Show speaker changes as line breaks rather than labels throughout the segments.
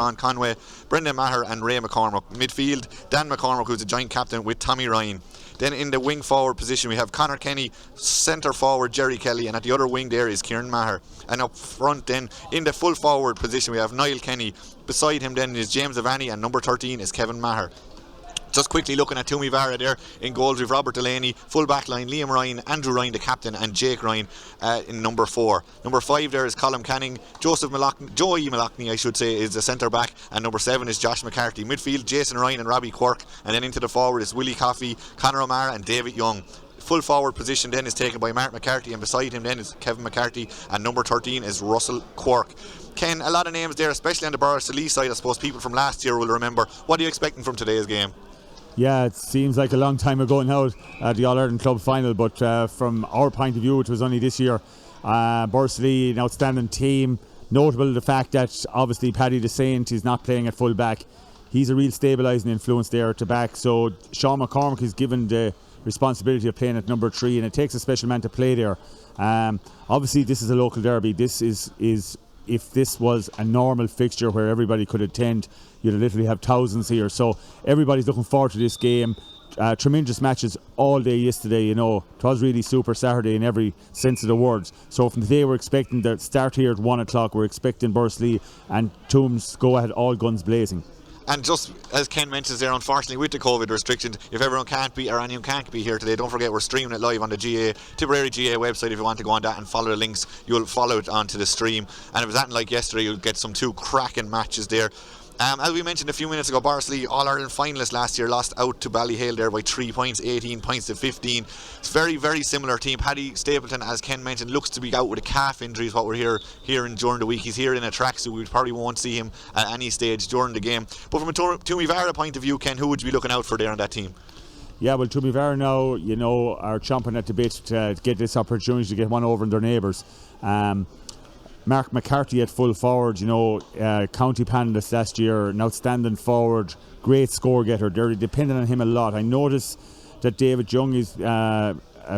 Ciarán Conway, Brendan Maher and Ray McCormick. Midfield, Dan McCormick, who's a joint captain with Tommy Ryan. Then in the wing forward position we have Conor Kenny, centre forward Jerry Kelly, and at the other wing there is Kieran Maher. And up front then in the full forward position we have Niall Kenny. Beside him then is James Avani, and number 13 is Kevin Maher. Just quickly looking at Toomevara there in goals, we've Robert Delaney, full back line, Liam Ryan, Andrew Ryan the captain, and Jake Ryan in number 4. Number 5 there is Colin Canning. Joey Malachny I should say is the centre back, and number 7 is Josh McCarthy. Midfield, Jason Ryan and Robbie Quirk, and then into the forward is Willie Coffey, Conor O'Mara and David Young. Full forward position then is taken by Mark McCarthy, and beside him then is Kevin McCarthy, and number 13 is Russell Quirk. Ken, a lot of names there, especially on the Borrisileigh side. I suppose people from last year will remember. What are you expecting from today's game?
Yeah, it seems like a long time ago now at the All-Ireland Club final, but from our point of view it was only this year. Borrisileigh, an outstanding team, notable the fact that obviously Paddy the Saint is not playing at full back. He's a real stabilising influence there at the back, so Sean McCormick is given the responsibility of playing at number 3, and it takes a special man to play there. Obviously this is a local derby. This is if this was a normal fixture where everybody could attend, you'd literally have thousands here. So everybody's looking forward to this game. Tremendous matches all day yesterday, you know. It was really Super Saturday in every sense of the words. So from today we're expecting the start here at 1 o'clock. We're expecting Borrisileigh and Tooms go ahead all guns blazing.
And just as Ken mentions there, unfortunately with the COVID restrictions, if everyone can't be, or anyone can't be here today, don't forget we're streaming it live on the Tipperary GA website. If you want to go on that and follow the links, you'll follow it onto the stream. And if it was anything like yesterday, you'll get some 2 cracking matches there. As we mentioned a few minutes ago, Borrisileigh, All-Ireland finalists last year, lost out to Ballyhale there by 3 points, 18 points to 15. It's very, very similar team. Paddy Stapleton, as Ken mentioned, looks to be out with a calf injury is what we're hearing during the week. He's here in a tracksuit. We probably won't see him at any stage during the game. But from a Toomevara point of view, Ken, who would you be looking out for there on that team?
Yeah, well, Toomevara now, you know, are chomping at the bit to get this opportunity to get one over in their neighbours. Mark McCarthy at full forward, you know, county panellist last year, an outstanding forward, great score getter. They're dependent on him a lot. I notice that David Young is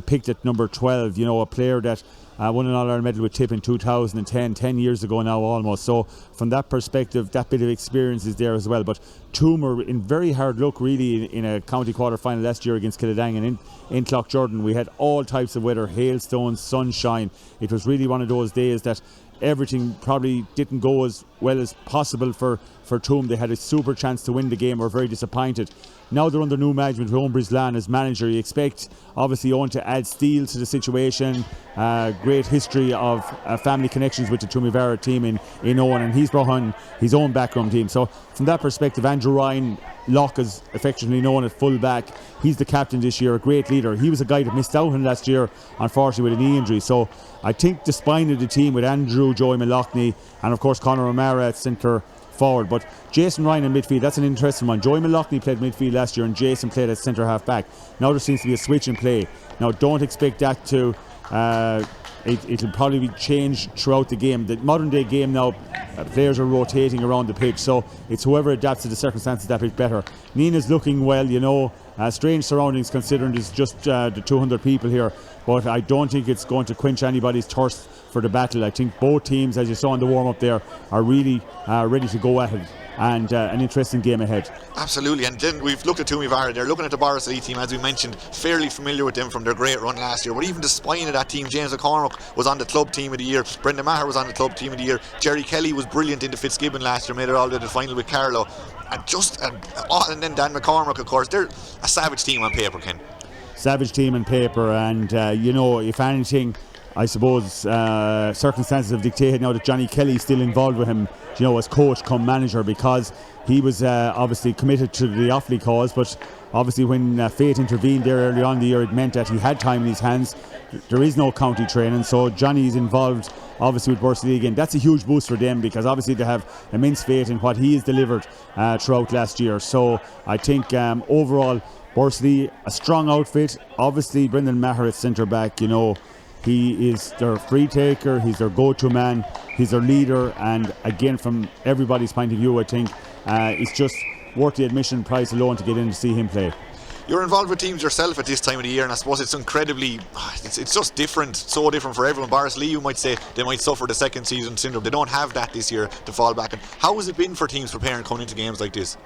picked at number 12, you know, a player that won an All-Ireland medal with Tip in 2010, 10 years ago now almost. So from that perspective, that bit of experience is there as well. But Toomer in very hard luck really in a county quarter-final last year against Killadang, and in Cloughjordan we had all types of weather, hailstones, sunshine. It was really one of those days that everything probably didn't go as well as possible for Toom. They had a super chance to win the game. Were very disappointed. Now they're under new management with Borrisileigh as manager. You expect obviously Owen to add steel to the situation. Great history of family connections with the Toomevara team in Owen, and he's brought on his own background team. So from that perspective, Andrew Ryan, Locke is affectionately known at full back. He's the captain this year, a great leader. He was a guy that missed out on last year, unfortunately, with a knee injury. So I think the spine of the team with Andrew, Joey Malachny, and of course Conor O'Mara at centre forward. But Jason Ryan in midfield, that's an interesting one. Joey Malachny played midfield last year and Jason played at centre half back. Now there seems to be a switch in play. Now don't expect that to it'll probably be changed throughout the game. The modern day game now, players are rotating around the pitch, so it's whoever adapts to the circumstances that bit better. Nina's looking well, you know, strange surroundings considering there's just the 200 people here, but I don't think it's going to quench anybody's thirst for the battle. I think both teams, as you saw in the warm-up there, are really ready to go at it, and an interesting game ahead.
Absolutely, and then we've looked at Toomevara there, looking at the Borrisileigh team, as we mentioned, fairly familiar with them from their great run last year, but even the spine of that team, James McCormick was on the club team of the year, Brendan Maher was on the club team of the year, Jerry Kelly was brilliant into Fitzgibbon last year, made it all to the final with Carlow, and then Dan McCormick, of course. They're a savage team on paper, Ken.
Savage team on paper, and you know, if anything, I suppose circumstances have dictated now that Johnny Kelly's still involved with him, you know, as coach come manager, because he was obviously committed to the Offaly cause, but obviously when fate intervened there early on in the year, it meant that he had time in his hands. There is no county training, so Johnny's involved obviously with Borrisileigh again. That's a huge boost for them, because obviously they have immense faith in what he has delivered throughout last year. So I think overall Borrisileigh, a strong outfit. Obviously Brendan Maher at centre back, you know, he is their free taker, he's their go-to man, he's their leader, and again from everybody's point of view I think it's just worth the admission price alone to get in to see him play.
You're involved with teams yourself at this time of the year, and I suppose it's incredibly, it's just different, so different for everyone. Borrisileigh, you might say, they might suffer the second season syndrome. They don't have that this year to fall back on. How has it been for teams preparing coming into games like this?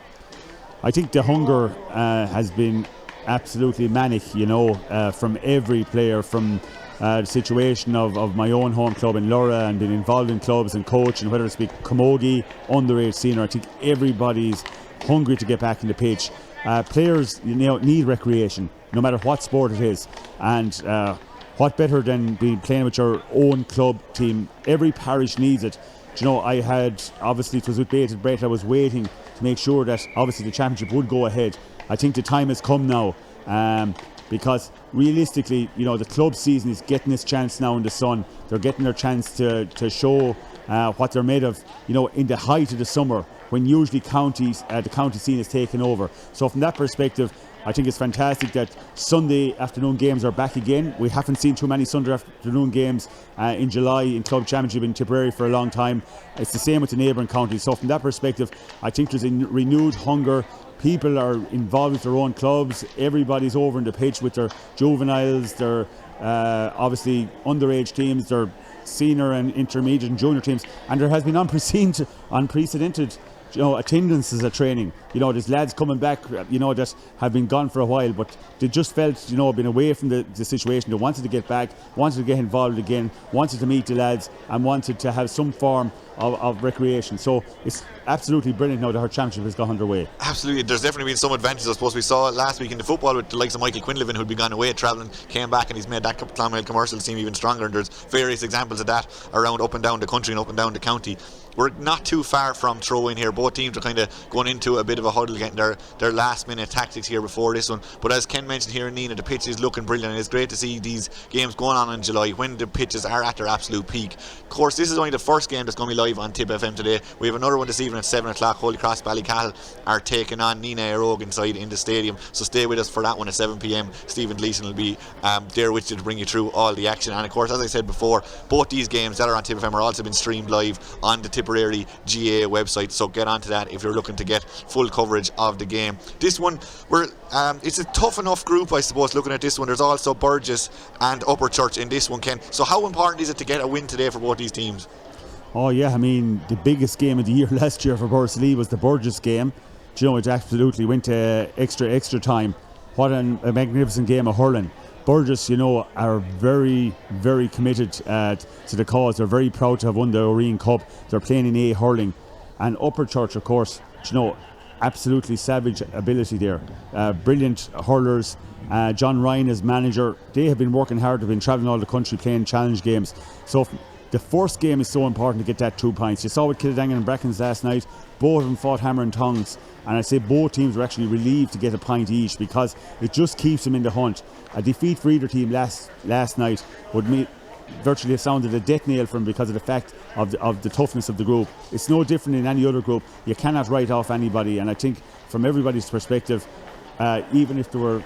I think the hunger has been absolutely manic, from every player, from the situation of my own home club in Lura and being involved in clubs and coach, and whether it's be camogie, underage senior. I think everybody's hungry to get back in the pitch. Players, need recreation, no matter what sport it is, and what better than being playing with your own club team? Every parish needs it. I had, obviously it was with bated breath, I was waiting to make sure that obviously the championship would go ahead. I think the time has come now, because realistically, the club season is getting its chance now in the sun. They're getting their chance to show what they're made of, in the height of the summer, when usually the county scene is taken over. So from that perspective, I think it's fantastic that Sunday afternoon games are back again. We haven't seen too many Sunday afternoon games in July in Club Championship in Tipperary for a long time. It's the same with the neighbouring counties. So from that perspective, I think there's a renewed hunger. People are involved with their own clubs. Everybody's over in the pitch with their juveniles, their obviously underage teams, their senior and intermediate and junior teams, and there has been unprecedented attendances at training. There's lads coming back, that have been gone for a while, but they just felt, been away from the situation. They wanted to get back, wanted to get involved again, wanted to meet the lads, and wanted to have some form of recreation. So it's absolutely brilliant now that our championship has got underway.
Absolutely, there's definitely been some advantages. I suppose we saw it last week in the football with the likes of Michael Quinlivan, who'd been gone away travelling, came back, and he's made that Clonmel commercial team even stronger, and there's various examples of that around up and down the country and up and down the county. We're not too far from throw in here. Both teams are kind of going into a bit of a huddle, getting their last minute tactics here before this one. But as Ken mentioned here in Nina, the pitch is looking brilliant, and it's great to see these games going on in July when the pitches are at their absolute peak. Of course, this is only the first game that's going to be live on Tip FM today. We have another one this evening at 7 o'clock. Holy Cross Ballycattle are taking on Nina Aerogan inside in the stadium, so stay with us for that one at 7 p.m. Stephen Gleeson will be there with you to bring you through all the action. And of course, as I said before, both these games that are on Tip FM are also been streamed live on the Tipperary GA website, so get onto that if you're looking to get full coverage of the game. This one, it's a tough enough group, I suppose, looking at this one. There's also Burgess and Upper Church in this one, Ken. So how important is it to get a win today for both these teams?
Oh yeah, the biggest game of the year last year for Borrisileigh was the Burgess game. It absolutely went to extra time. What a magnificent game of hurling. Burgess, are very, very committed to the cause. They're very proud to have won the Oreen Cup. They're playing in A hurling. And Upper Church, of course, absolutely savage ability there. Brilliant hurlers. John Ryan as manager. They have been working hard. They've been travelling all the country playing challenge games. So the first game is so important to get that 2 points. You saw with Kildangan and Brackens last night. Both of them fought hammer and tongs. And I'd say both teams were actually relieved to get a point each, because it just keeps them in the hunt. A defeat for either team last night would virtually have sounded a death nail for them because of the fact of the toughness of the group. It's no different in any other group. You cannot write off anybody, and I think from everybody's perspective, even if they were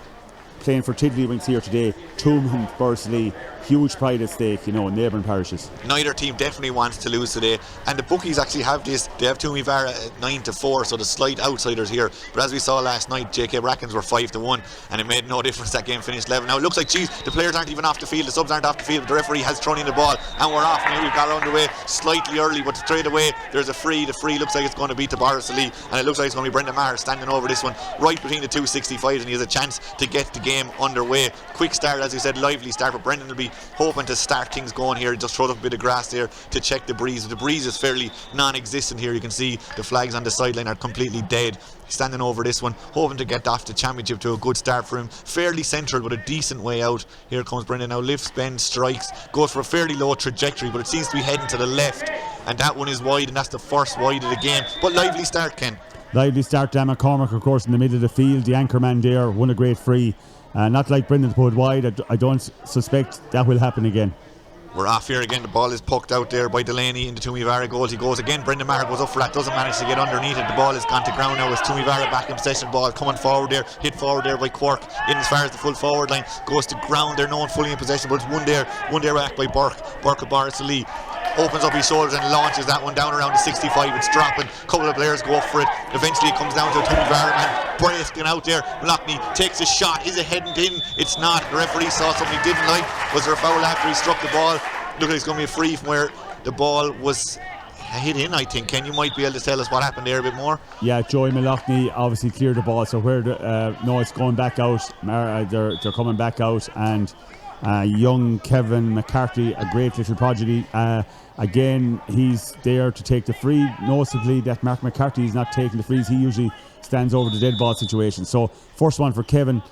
playing for Tiddlywinks here today, Toomevara and Borrisileigh, huge pride at stake, in neighbouring parishes.
Neither team definitely wants to lose today, and the bookies actually have this. They have Toomevara at 9-4, so the slight outsiders here. But as we saw last night, JK Brackens were 5-1, and it made no difference. That game finished 11. Now it looks like, the players aren't even off the field, the subs aren't off the field, but the referee has thrown in the ball, and we're off. Now we've got underway slightly early, but straight away there's a free. The free looks like it's going to be to Borrisileigh, and it looks like it's going to be Brendan Maher standing over this one, right between the 265s, and he has a chance to get the game underway. Quick start, as you said, lively start, but Brendan will be hoping to start things going here. He just throws up a bit of grass there to check the breeze. The breeze is fairly non-existent here. You can see the flags on the sideline are completely dead. He's standing over this one, hoping to get off the championship to a good start for him. Fairly central, but a decent way out. Here comes Brendan now, lifts, bends, strikes, goes for a fairly low trajectory, but it seems to be heading to the left, and that one is wide, and that's the first wide of the game. But lively start, Ken. Lively start.
Dan McCormack, of course, in the middle of the field. The anchor man there won a great free. Not like Brendan put wide. I don't suspect that will happen again.
We're off here again. The ball is poked out there by Delaney into Toomevara goals. He goes again. Brendan Maher goes up for that. Doesn't manage to get underneath it. The ball has gone to ground now. It's Toomevara back in possession. Ball coming forward there. Hit forward there by Quirk. In as far as the full forward line. Goes to ground there. No one fully in possession, but it's one there back by Burke. Burke of Borrisileigh. opens up his shoulders and launches that one down around the 65. It's dropping, a couple of players go up for it. Eventually it comes down to a Toomevara man breaking out there. Lockney takes a shot. Is it heading in? It's not. The referee saw something he didn't like. Was there a foul after he struck the ball? Look like it's going to be a free from where the ball was hit in, I think. Ken, you might be able to tell us what happened there a bit more.
Yeah, Joey Malachny obviously cleared the ball, so where it's going back out. They're coming back out, and young Kevin McCarthy, a great little prodigy. Again, he's there to take the free. Noticeably that Mark McCarthy is not taking the frees. He usually stands over the dead ball situation. So first one for Kevin,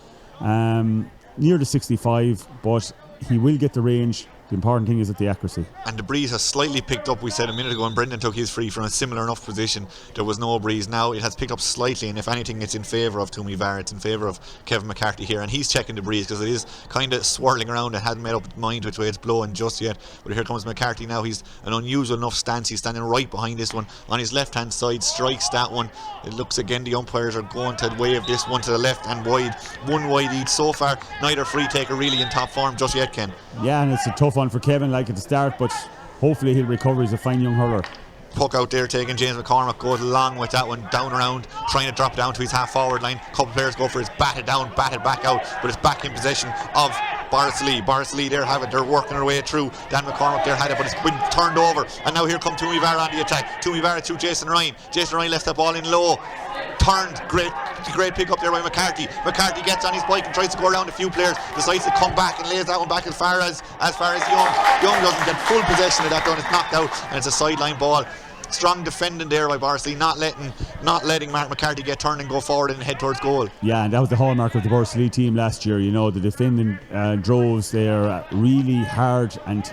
near the 65, but he will get the range. The important thing is at the accuracy.
And the breeze has slightly picked up, we said a minute ago, and Brendan took his free from a similar enough position. There was no breeze. Now it has picked up slightly, and if anything, it's in favour of Toomevara. It's in favour of Kevin McCarthy here, and he's checking the breeze because it is kind of swirling around and hadn't made up its mind which way it's blowing just yet. But here comes McCarthy now. He's an unusual enough stance. He's standing right behind this one on his left hand side, strikes that one. It looks again the umpires are going to wave this one to the left and wide. One wide each so far. Neither free taker really in top form just yet, Ken.
Yeah, and it's a tough one for Kevin, like at the start, but hopefully he'll recover. He's a fine young hurler.
Puck out there taking James McCormack, goes along with that one, down around, trying to drop down to his half forward line. A couple players go for it, it's batted down, batted back out, but it's back in possession of Borrisileigh. Borrisileigh there have it, they're working their way through. Dan McCormack there had it, but it's been turned over, and now here come Toomevara on the attack. Toomevara through Jason Ryan. Jason Ryan left that ball in low, turned, great pick up there by McCarthy. McCarthy gets on his bike and tries to go around a few players, decides to come back and lays that one back as far as Young. Young doesn't get full possession of that down, it's knocked out, and it's a sideline ball. Strong defending there by Borrisileigh, not letting Mark McCarthy get turned and go forward and head towards goal.
Yeah, and that was the hallmark of the Borrisileigh team last year. You know, the defending droves, they're really hard and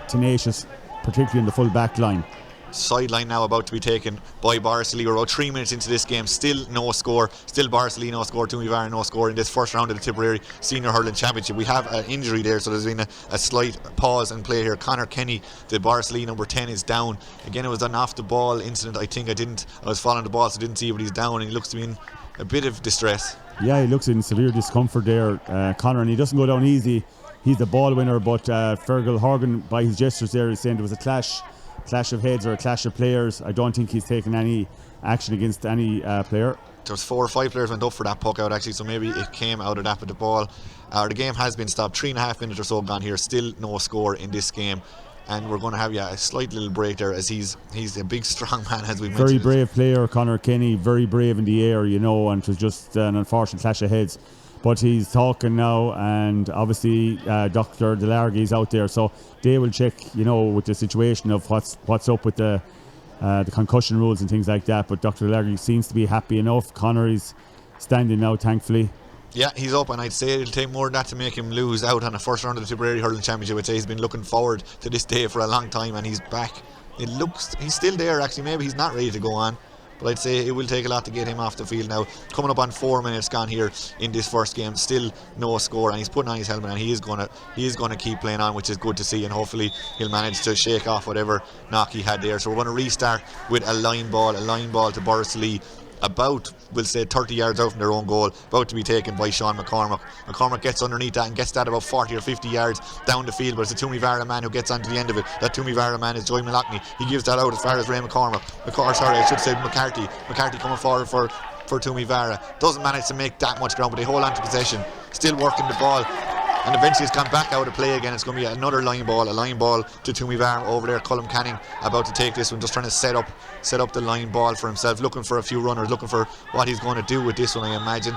tenacious, particularly in the full back line.
Sideline now about to be taken by Borrisileigh. We're about 3 minutes into this game, still no score, still Borrisileigh no score, Toomevara no score in this first round of the Tipperary Senior Hurling Championship. We have an injury there, so there's been a slight pause in play here. Connor Kenny, the Borrisileigh number 10, is down. Again, it was an off the ball incident. I was following the ball, so I didn't see, but he's down and he looks to be in a bit of distress.
Yeah, he looks in severe discomfort there, Connor, and he doesn't go down easy. He's the ball winner, but Fergal Horgan, by his gestures there, is saying there was a clash of heads or a clash of players. I don't think he's taken any action against any player.
There was 4 or 5 players went up for that puck out actually, so maybe it came out of that, but the game has been stopped. 3.5 minutes or so gone here, still no score in this game, and we're going to have a slight little break there as he's a big strong man, as we mentioned.
Very brave player, Connor Kenny, very brave in the air, you know, and it was just an unfortunate clash of heads. But he's talking now, and obviously Dr. Delargy is out there, so they will check, you know, with the situation of what's up with the concussion rules and things like that. But Dr. Delargy seems to be happy enough. Connor is standing now, thankfully. Yeah, he's up, and I'd say it'll take more than that to make him lose out on a first round of the Tipperary Hurling Championship. I'd say he's been looking forward to this day for a long time, and he's back. It looks he's still there actually. Maybe he's not ready to go on, but I'd say it will take a lot to get him off the field now. Coming up on 4 minutes gone here in this first game, still no score, and he's putting on his helmet, and he is gonna keep playing on, which is good to see, and hopefully he'll manage to shake off whatever knock he had there. So we're going to restart with a line ball to Borrisileigh, about, we'll say, 30 yards out from their own goal, about to be taken by Sean McCormack. McCormack gets underneath that and gets that about 40 or 50 yards down the field, but it's a Toomevara man who gets onto the end of it. That Toomevara man is Joy Malachny. He gives that out as far as Ray McCormack. McCarthy. McCarthy coming forward for Toomevara. Doesn't manage to make that much ground, but they hold on to possession. Still working the ball. And eventually it's gone back out of play again. It's going to be another line ball to Toomevara over there. Cullum Canning about to take this one, just trying to set up the line ball for himself, looking for a few runners, looking for what he's going to do with this one, I imagine.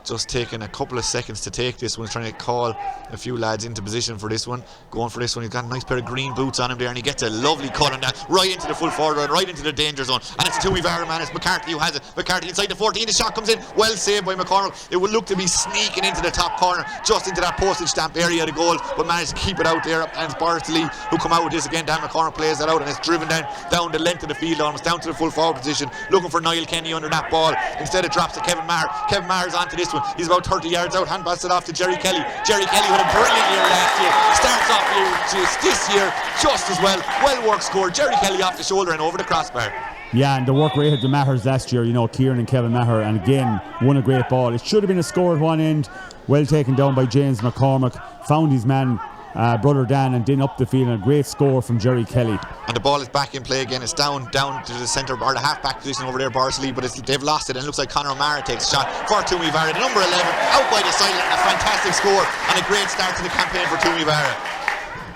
Just taking a couple of seconds to take this one. He's trying to call a few lads into position for this one. Going for this one. He's got a nice pair of green boots on him there, and he gets a lovely cut on that, right into the full forward line, right into the danger zone. And it's a Toomevara man. It's McCarthy who has it. McCarthy inside the 14. The shot comes in. Well saved by McCormack. It would look to be sneaking into the top corner, just into that postage stamp area of the goal, but managed to keep it out there. And it's Borrisileigh who come out with this again. Dan McCormack plays that out, and it's driven down the length of the field, almost down to the full forward position, looking for Niall Kenny under that ball. Instead it drops to Kevin Maher. Kevin Maher's onto this one. He's about 30 yards out, hand pass it off to Jerry Kelly. Jerry Kelly with a brilliant year last year, starts off this year just as well. Well worked score. Jerry Kelly off the shoulder and over the crossbar. Yeah, and the work rate of the Mahers last year, you know, Kieran and Kevin Maher, and again won a great ball. It should have been a score at one end, well taken down by James McCormack, found his man brother Dan, and then up the field, and a great score from Jerry Kelly.
And the ball is back in play again. It's down to the centre or the half-back position over there, Borrisileigh, but they've lost it, and it looks like Conor O'Mara takes a shot for Toomevara. The number 11 out by the sideline. A fantastic score and a great start to the campaign for Toomevara.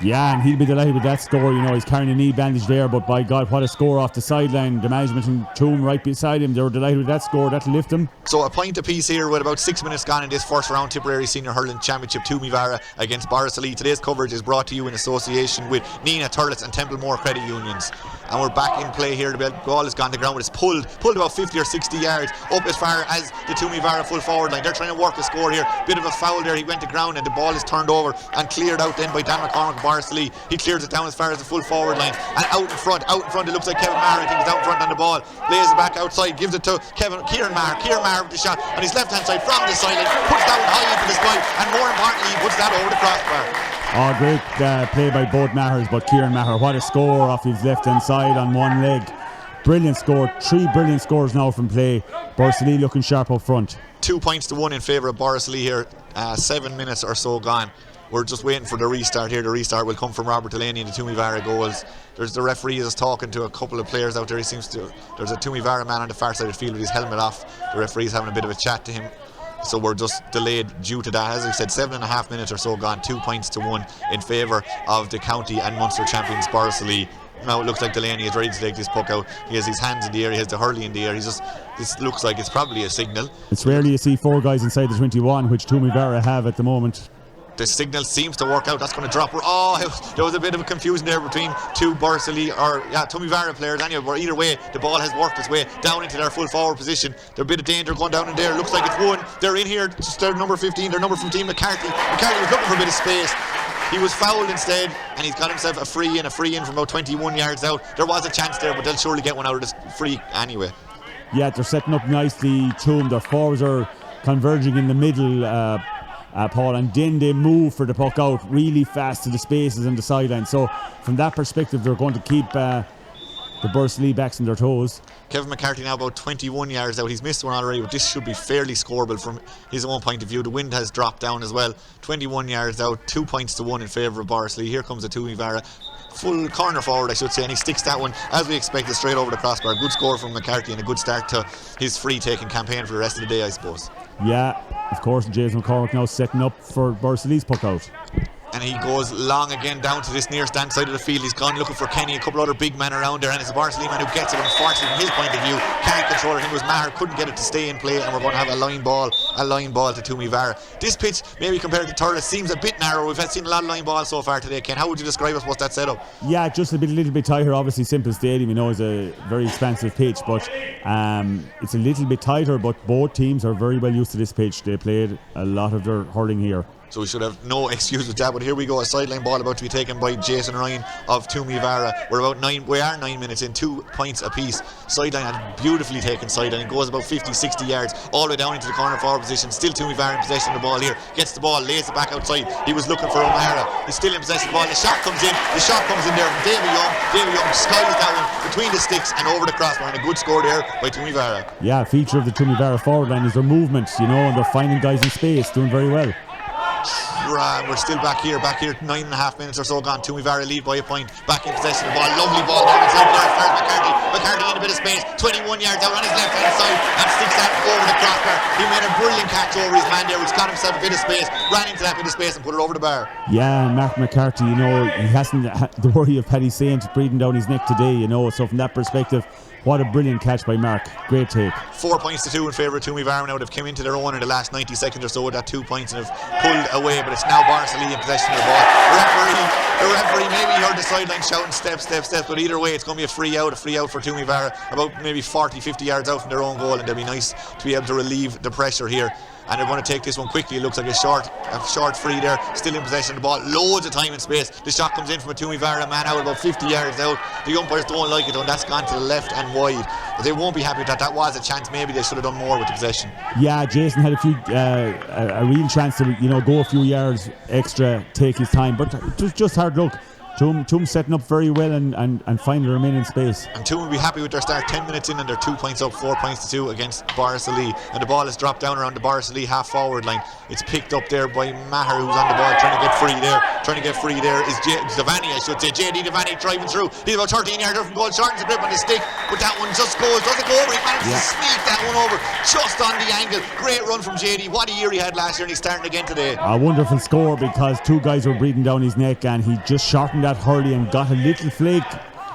Yeah, and he'll be delighted with that score. You know, he's carrying a knee bandage there, but by God, what a score off the sideline. The management and Toom right beside him, they were delighted with that score. That'll lift him.
So a point apiece here with about 6 minutes gone in this first round Tipperary Senior Hurling Championship. Toomevara against Borrisileigh. Today's coverage is brought to you in association with Nina Turlets and Templemore Credit Unions. And we're back in play here. The ball has gone to ground, but it's pulled about 50 or 60 yards up as far as the Toomevara full forward line. They're trying to work a score here. Bit of a foul there. He went to ground and the ball is turned over and cleared out then by Dan McCormick of Borrisileigh. He clears it down as far as the full forward line, and out in front it looks like Kevin Maher, I think, is out in front on the ball. Lays it back outside, gives it to Kieran Maher with the shot on his left hand side from the sideline, puts that one high into the sky, and more importantly he puts that over the crossbar.
Oh, great play by both Mahers, but Kieran Maher, what a score off his left hand side on one leg. Brilliant score. 3 brilliant scores now from play. Borrisileigh looking sharp up front.
2 points to 1 in favour of Borrisileigh here. 7 minutes or so gone. We're just waiting for the restart here. The restart will come from Robert Delaney and the Toomevara goals. There's the referee is talking to a couple of players out there. There's a Toomevara man on the far side of the field with his helmet off. The referee's having a bit of a chat to him. So we're just delayed due to that. As I said, 7.5 minutes or so gone. 2 points to 1 in favour of the county and Munster champions Borrisileigh. Now it looks like Delaney is ready to take this puck out. He has his hands in the air, he has the hurley in the air. This looks like it's probably a signal.
It's rarely you see 4 guys inside the 21, which Toomevara have at the moment.
The signal seems to work out. That's going to drop. There was a bit of a confusion there between two Toomevara players. Anyway, but either way, the ball has worked its way down into their full forward position. There's a bit of danger going down in there. Looks like it's one. They're in here. They're number 15. They're number 15, McCarthy. McCarthy was looking for a bit of space. He was fouled instead, and he's got himself a free in from about 21 yards out. There was a chance there, but they'll surely get one out of this free anyway.
Yeah, they're setting up nicely. Toom, their forwards are converging in the middle, Paul, and then they move for the puck out really fast to the spaces and the sideline. So from that perspective, they're going to keep the Borrisileigh backs on their toes.
Kevin McCarthy now about 21 yards out. He's missed one already, but this should be fairly scoreable from his own point of view. The wind has dropped down as well. 21 yards out, 2 points to 1 in favour of Borrisileigh. Here comes a Toomevara full corner forward, I should say, and he sticks that one as we expected straight over the crossbar. Good score from McCarthy and a good start to his free taking campaign for the rest of the day, I suppose.
Yeah, of course, James McCormick now setting up for Borrisileigh's puck out.
And he goes long again down to this near stand side of the field. He's gone looking for Kenny, a couple other big men around there, and it's a Borrisileigh man who gets it. Unfortunately, from his point of view, can't control it. I think it was Maher, couldn't get it to stay in play, and we're going to have a line ball to Toomevara. This pitch, maybe compared to Thurles, seems a bit narrow. We've seen a lot of line balls so far today. Ken, how would you describe us? What's that setup?
Yeah, just a little bit tighter. Obviously, Simple Stadium, is a very expansive pitch, but it's a little bit tighter. But both teams are very well used to this pitch. They played a lot of their hurling here.
So we should have no excuse with that, but here we go, a sideline ball about to be taken by Jason Ryan of Toomevara. We are 9 minutes in, 2 points apiece. Sideline, and beautifully taken sideline. It goes about 50-60 yards all the way down into the corner forward position. Still Toomevara in possession of the ball here. Gets the ball, lays it back outside. He was looking for O'Mara. He's still in possession of the ball. The shot comes in. there from Davy Young. Davy Young skies that one between the sticks and over the crossbar, and a good score there by Toomevara.
Yeah, a feature of the Toomevara forward line is their movement, and they're finding guys in space, doing very well.
We're still back here, 9.5 minutes or so gone. Toomevara lead by a point, back in possession of the ball. Lovely ball down inside there as far as McCarthy in a bit of space, 21 yards out on his left hand side, and sticks that over the crossbar. He made a brilliant catch over his man there, which got himself a bit of space, ran into that bit of space and put it over the bar.
Yeah, and Mark McCarthy, he hasn't the worry of Paddy Saint breathing down his neck today, so from that perspective, what a brilliant catch by Mark. Great take. 4
points to 2 in favour of Toomevara now. They've come into their own in the last 90 seconds or so with that 2 points and have pulled away, but it's now Borrisileigh in possession of the ball. The referee maybe heard the sideline shouting step, but either way it's going to be a free out for Toomevara, about maybe 40-50 yards out from their own goal, and it'll be nice to be able to relieve the pressure here. And they're going to take this one quickly. It looks like a short free there, still in possession of the ball, loads of time and space. The shot comes in from a Toomevara man out about 50 yards out. The umpires don't like it, and that's gone to the left and wide. But they won't be happy with that. That was a chance. Maybe they should have done more with the possession.
Yeah, Jason had a real chance to go a few yards extra, take his time, but it was just hard luck. Toom setting up very well and finding the remaining space.
And Toom will be happy with their start. 10 minutes in and they're 2 points up, 4 points to 2 against Borrisileigh. And the ball is dropped down around the Borrisileigh half forward line. It's picked up there by Maher, who's on the ball trying to get free there. Is Devaney, I should say. JD Devaney driving through. He's about 13 yards from goal, shortens the grip on the stick, but that one just goes. Does it go over? He manages to sneak that one over just on the angle. Great run from JD. What a year he had last year, and he's starting again today.
A wonderful score because 2 guys were breathing down his neck and he just shortened that hurley and got a little flake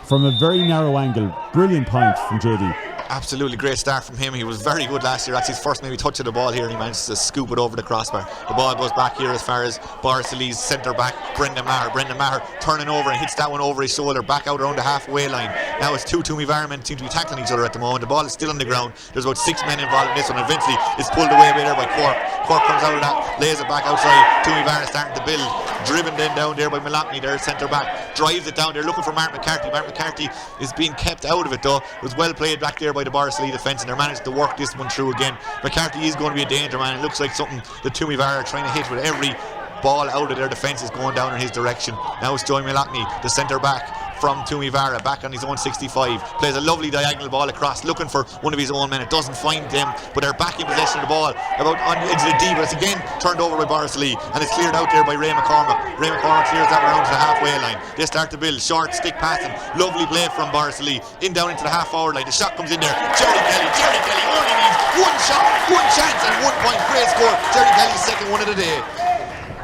from a very narrow angle. Brilliant point from JD.
Absolutely great start from him. He was very good last year. That's his first maybe touch of the ball here, and he managed to scoop it over the crossbar. The ball goes back here as far as Borrisileigh's centre back, Brendan Maher turning over and hits that one over his shoulder, back out around the halfway line. Now it's 2 Toomevara men seem to be tackling each other at the moment. The ball is still on the ground. There's about 6 men involved in this one. Eventually it's pulled away there by Cork. Cork comes out of that, lays it back outside. Toomevara starting to build. Driven then down there by Malotny, their centre back. Drives it down there looking for Mark McCarthy. Mark McCarthy is being kept out of it though. It was well played back there by the Borrisileigh defence, and they're managed to work this one through again. McCarthy is going to be a danger man. It looks like something the Toomevara are trying to hit with every ball out of their defence is going down in his direction. Now it's Joey Malotny, the centre back from Toomevara, back on his own 65, plays a lovely diagonal ball across, looking for one of his own men. It doesn't find them, but they're back in possession of the ball, about on the edge of the D, but it's again turned over by Borrisileigh, and it's cleared out there by Ray McCormack. Ray McCormack clears that around to the halfway line. They start to build, short stick passing, lovely play from Borrisileigh, in down into the half forward line. The shot comes in there. Jerry Kelly only needs one shot, one chance, and 1 point. Great score. Jerry Kelly's second one of the day.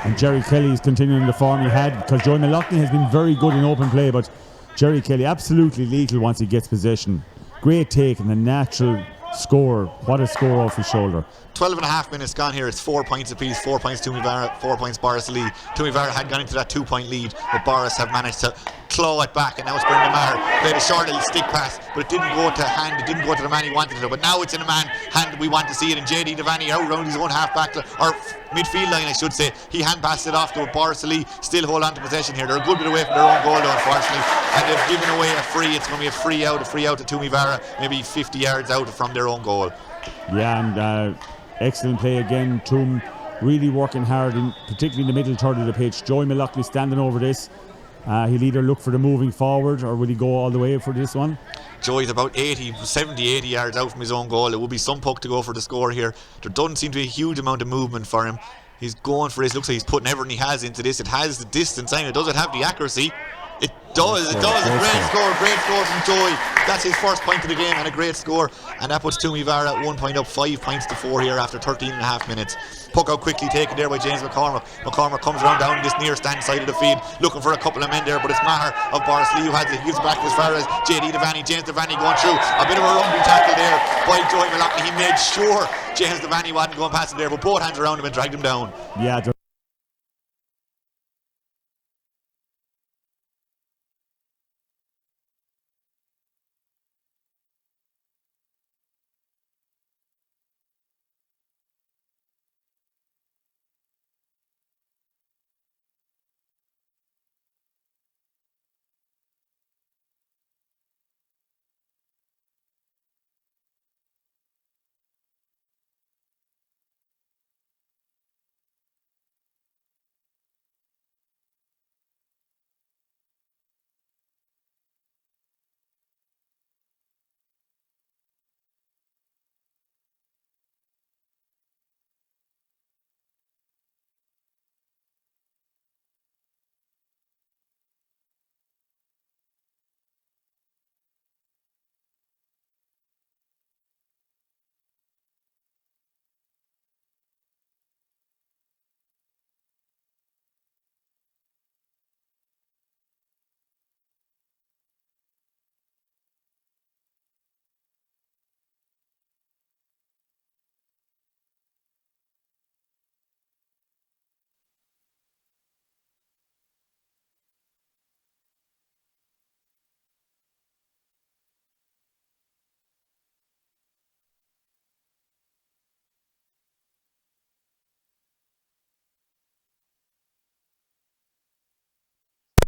And Jerry Kelly is continuing the form he had, because Joey Malotny has been very good in open play, but Jerry Kelly absolutely lethal once he gets possession. Great take and a natural score. What a score off his shoulder.
12 and a half minutes gone here. It's 4 points apiece. 4 points Toomevara, 4 points Borrisileigh. Toomevara had gone into that 2 point lead, but Boris have managed to claw it back, and now it's Brendan Maher. Played a short little stick pass, but it didn't go to hand, it didn't go to the man he wanted to, but now it's in a man hand we want to see it, and JD Devaney out around his own half back or midfield line I should say. He hand passed it off to Borrisileigh, still hold on to possession here. They're a good bit away from their own goal though, unfortunately, and they've given away a free. It's going to be a free out to Toomevara, maybe 50 yards out from their own goal.
Yeah, and excellent play again. Toom really working hard, particularly in the middle third of the pitch. Joey Malotny standing over this. He'll either look for the moving forward, or will he go all the way for this one?
Joey's about 70, 80 yards out from his own goal. It will be some puck to go for the score here. There doesn't seem to be a huge amount of movement for him. He's going for this. Looks like he's putting everything he has into this. It has the distance. I mean, does it have the accuracy? It does. A great score from Joey. That's his first point of the game and a great score, and that puts Toomevara at 1 point up, 5 points to 4 here after 13 and a half minutes. Puck out quickly taken there by James McCormack. McCormack comes around down this near stand side of the field looking for a couple of men there, but it's Maher of Borrisileigh who has it. He gives back as far as JD Devaney. James Devaney going through a bit of a rumbling tackle there by Joey Malotny. He made sure James Devaney wasn't going past him there, but both hands around him and dragged him down.
Yeah,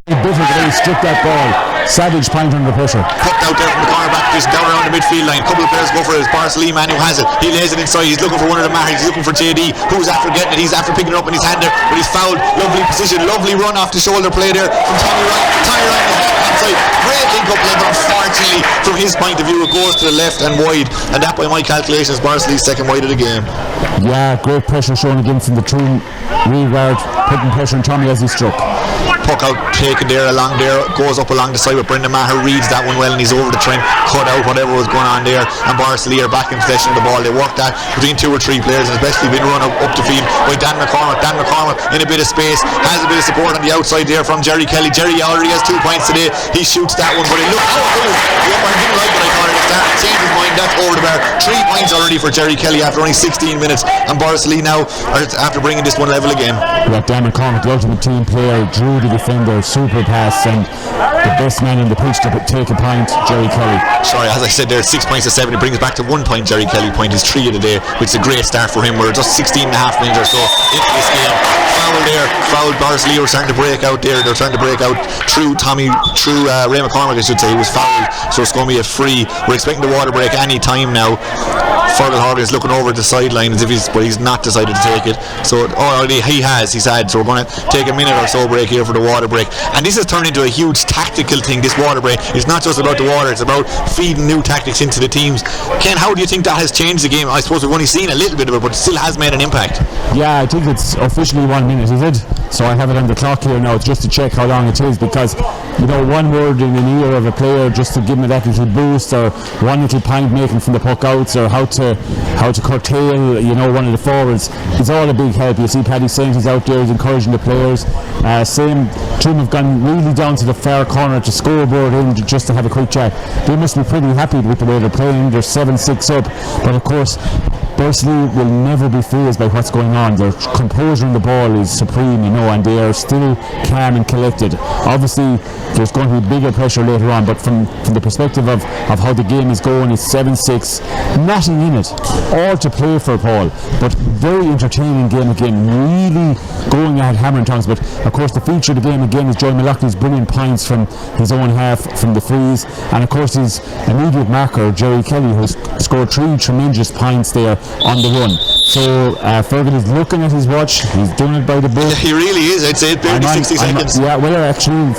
bitter that he stripped that ball. savage point under pressure.
Hooked out there from the corner back position, down around the midfield line. A couple of players go for it. It's Borrisileigh man who has it. He lays it inside. He's looking for one of the Maher. He's looking for JD, who's after getting it. He's after picking it up in his hand there, but he's fouled. Lovely position, lovely run off the shoulder play there from Tommy Ryan. Tommy Ryan is inside. Great link up play, but unfortunately, from his point of view, it goes to the left and wide, and that, by my calculations, Borrisileigh's second wide of the game.
Yeah, great pressure shown again from the true rear guard, putting pressure on Tommy as he struck.
Puck out, taken there, along there, goes up along the side with Brendan Maher, reads that one well, and he's over the trend, cut out whatever was going on there, and Borrisileigh are back in possession of the ball. They worked that between 2 or 3 players, and especially been run up the field by Dan McCormack. Dan McCormack in a bit of space, has a bit of support on the outside there from Jerry Kelly. Jerry already has 2 points today. He shoots that one, but it looks the umpire didn't like what I thought it started, changed his mind. That's over the bar. 3 points already for Jerry Kelly after only 16 minutes, and Borrisileigh now are after bringing this one level again.
Yeah, Dan McCormack, the ultimate team player, drew the defender, super pass, and the best man in the pitch to take a point, Jerry Kelly.
Sorry, as I said there, 6 points to 7. It brings us back to 1 point. Jerry Kelly point is 3 of the day, which is a great start for him. We're just 16 and a half minutes or so into this game. Foul there, foul. Borrisileigh were starting to break out there. They're trying to break out through Ray McCormack, I should say. He was fouled, so it's going to be a free. We're expecting the water break any time now. Fergal Horgan is looking over the sideline as if he's not decided to take it. So he has. So we're going to take a minute or so break here for the water break. And this has turned into a huge tactical thing, this water break. It's not just about the water, it's about feeding new tactics into the teams. Ken, how do you think that has changed the game? I suppose we've only seen a little bit of it, but it still has made an impact.
Yeah, I think it's officially 1 minute, is it? So I have it on the clock here now just to check how long it is, because one word in an ear of a player just to give him that little boost, or one little point making from the puck outs, or how to curtail one of the forwards is all a big help. You see Paddy Saint is out there, he's encouraging the players. Same team have gone really down to the far corner to scoreboard in just to have a quick chat. They must be pretty happy with the way they're playing. They're 7-6 up, but of course Borrisileigh will never be fazed by what's going on. Their composure on the ball is supreme, and they are still calm and collected. Obviously there's going to be bigger pressure later on, but from the perspective of how the game is going, it's 7-6, nothing in it, all to play for, Paul, but very entertaining game again, really going at hammer and tongs. But of course the feature of the game again is Joy Malachy's brilliant points from his own half, from the frees, and of course his immediate marker Jerry Kelly, who's scored 3 tremendous points there on the run. So Fergal is looking at his watch, he's doing it by the book.
He really is. I'd say barely 60 seconds.
Yeah, well actually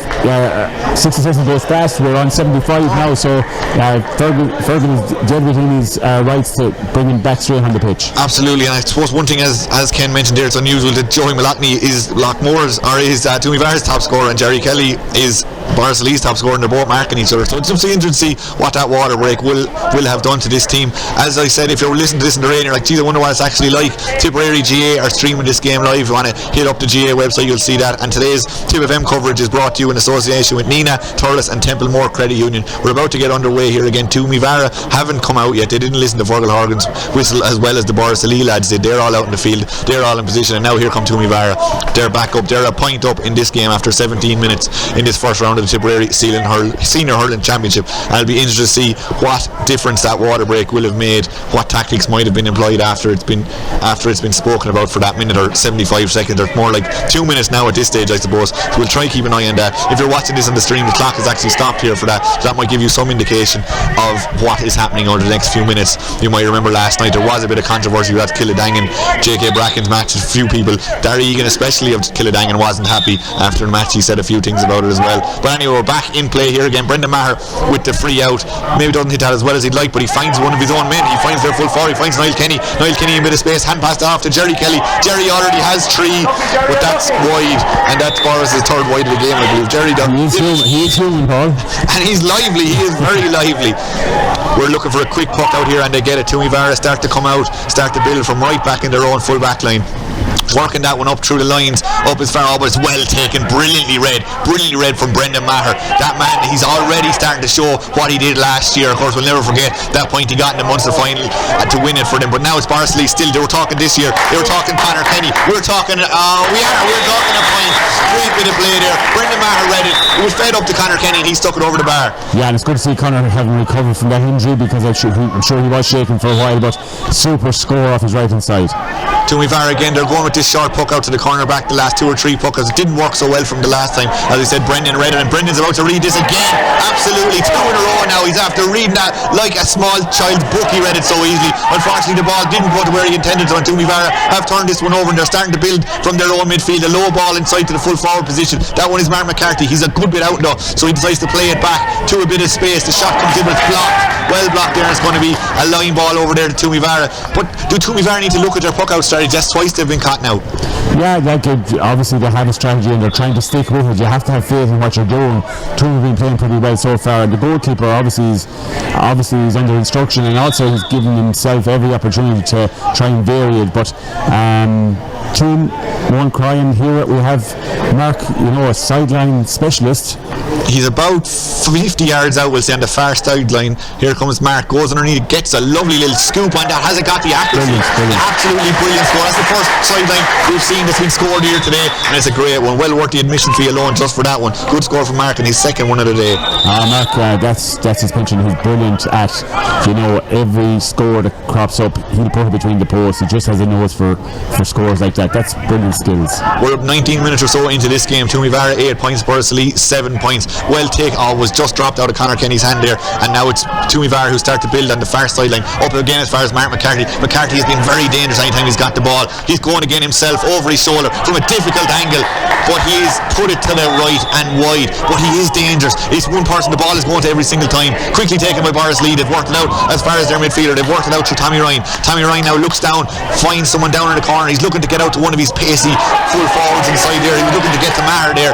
60 seconds goes fast. We're on 75 now, so Fergal is dead within his rights to bring him back straight on the pitch.
Absolutely, and I suppose one thing, as Ken mentioned there, it's unusual that Joey Malachy is Lockmore's or is Toomevara's top scorer, and Jerry Kelly is Borrisileigh's top scorer, and they're both marking each other. So it's just interesting to see what that water break will have done to this team. As I said, if you're listening to this in the rain, you're like, geez, I wonder what it's actually like. Tipperary GA are streaming this game live. If you want to hit up the GA website, you'll see that. And today's Tip FM coverage is brought to you in association with Nina, Thurles and Templemore Credit Union. We're about to get underway here again. Toomevara haven't come out yet. They didn't listen to Fergal Horgan's whistle as well as the Borrisileigh lads did. They're all out in the field. They're all in position. And now here come Toomevara. They're back up. They're a point up in this game after 17 minutes in this first round of the Tipperary Senior Hurling Championship. And it'll be interesting to see what difference that water break will have made, what tactics might have been employed after it's been spoken about for that minute or 75 seconds, or more like 2 minutes now at this stage, I suppose. So we'll try to keep an eye on that. If you're watching this on the stream, the clock has actually stopped here for that, so that might give you some indication of what is happening over the next few minutes. You might remember last night there was a bit of controversy with that Killidangan JK Bracken's match. A few people, Darry Egan especially of Killidangan, wasn't happy after the match. He said a few things about it as well. But anyway, we're back in play here again. Brendan Maher with the free out, maybe doesn't hit that as well as he'd like, but he finds one of his own men. He finds their full forward. He finds Niall Kenny in a bit of space, hand passed off to Jerry Kelly. Jerry already has 3, but that's wide, and that's Boris' third wide of the game, I believe. Jerry done.
He is human, Paul,
and he's lively. He is very lively. We're looking for a quick puck out here, and they get it. Toomevara start to come out, start to build from right back in their own full back line. Working that one up through the lines, up as far, but it's well taken, brilliantly read from Brendan Maher. That man, he's already starting to show what he did last year. Of course, we'll never forget that point he got in the Munster final to win it for them. But now it's Borrisileigh still. They were talking this year, they were talking Conor Kenny, we're talking a point. Great bit of play there. Brendan Maher read it. It was fed up to Conor Kenny, and he stuck it over the bar.
Yeah, and it's good to see Conor having recovered from that injury, because I'm sure he was shaking for a while, but super score off his right hand side.
Toomevara again, they're going with this short puck out to the cornerback, the last 2 or 3 puckers. It didn't work so well from the last time. As I said, Brendan read it, and Brendan's about to read this again. Absolutely, 2 in a row now. He's after reading that like a small child's book. He read it so easily. Unfortunately, the ball didn't go to where he intended to, and Toomevara have turned this one over, and they're starting to build from their own midfield. A low ball inside to the full forward position. That one is Mark McCarthy. He's a good bit out though, so he decides to play it back to a bit of space. The shot comes in, but it's blocked. Well blocked there, and it's going to be a line ball over there to Toomevara. But do Toomevara need to look at their puck out strategy? Just twice they've been caught now.
Yeah, like obviously they have a strategy and they're trying to stick with it. You have to have faith in what you're doing. Toom have been playing pretty well so far. The goalkeeper obviously is under instruction, and also he's given himself every opportunity to try and vary it. But Toom won't cry, and here we have Mark, a sideline specialist.
He's about 50 yards out, we'll say, on the far sideline. Here comes Mark, goes underneath, gets a lovely little scoop on that. Has it got the accuracy?
Brilliant.
Absolutely brilliant score. That's the first sideline we've seen that's been scored here today, and it's a great one. Well worth the admission fee alone just for that one. Good score from Mark, and his second one of the day.
Mark, that's his pension. He's brilliant at every score that crops up. He'll put it between the posts. He just has a nose for scores like that. That's brilliant skills.
We're up 19 minutes or so into this game. Toomevara 8 points, Borrisileigh 7 points. Well take was just dropped out of Conor Kenny's hand there, and now it's Toomevara who start to build on the far sideline. Up again as far as Mark McCarthy. McCarthy has been very dangerous anytime he's got the ball. He's going again himself over his shoulder from a difficult angle, but he's put it to the right and wide. But he is dangerous. It's one person the ball is going to every single time. Quickly taken by Borrisileigh. They've worked it out as far as their midfielder. They've worked it out through Tommy Ryan. Tommy Ryan now looks down, finds someone down in the corner. He's looking to get out to one of his pacey full forwards inside there. He was looking to get to Maher there.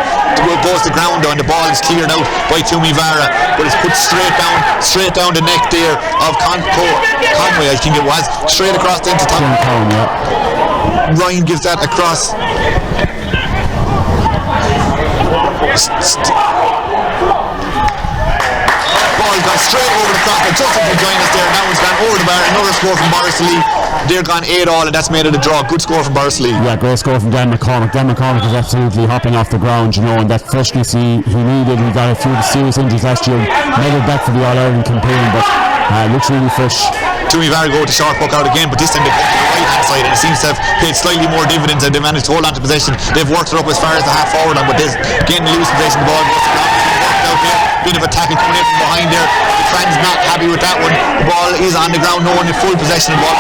Goes to ground and the ball is cleared out by Toomevara, but it's put straight down the neck there of Conway, I think it was, straight across into Tom. Ryan gives that across. Ball gone straight over the crossbar, just up behind us there. Now it's gone over the bar. Another score from Borrisileigh. They're gone 8-all, and that's made it a draw. Good score from Borrisileigh. Yeah, great score from Dan McCormick. Dan McCormick is absolutely hopping off the ground, and that freshness he needed. He got a few serious injuries last year, made it back for the All-Ireland campaign, but looks really fresh. Toomevara go to short puck out again, but this time they come to the right hand side, and it seems to have paid slightly more dividends, and they managed to hold on to possession. They've worked it up as far as the half forward line, but they're getting loose possession. The ball goes to ground. Out there. Bit of a tackle coming in from behind there. The Tran's not happy with that one. The ball is on the ground, no one in full possession of the ball.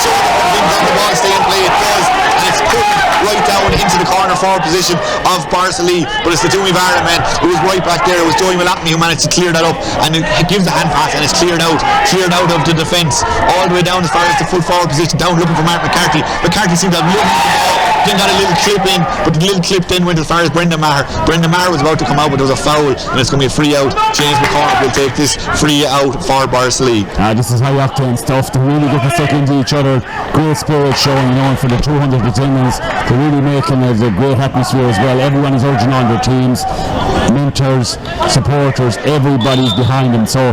So the ball stay in play, it does, and it's put right down into the corner forward position of Borrisileigh, but it's the Toomevara man who was right back there. It was Joey Malotny who managed to clear that up, and it gives the hand pass, and it's cleared out of the defence all the way down as far as the full forward position, down looking for Mark McCarthy. McCarthy seemed to have looked at the ball, then got a little clip in, but the little clip then went as far as Brendan Maher. Brendan Maher was about to come out, but there was a foul, and it's going to be a free out. James McCormick will take this free out for Borrisileigh. This is high octane stuff. They're really getting stuck into each other. Great spirit showing, and for the 200 attendance, they're really making a great atmosphere as well. Everyone is urging on their teams, mentors, supporters, everybody's behind them. So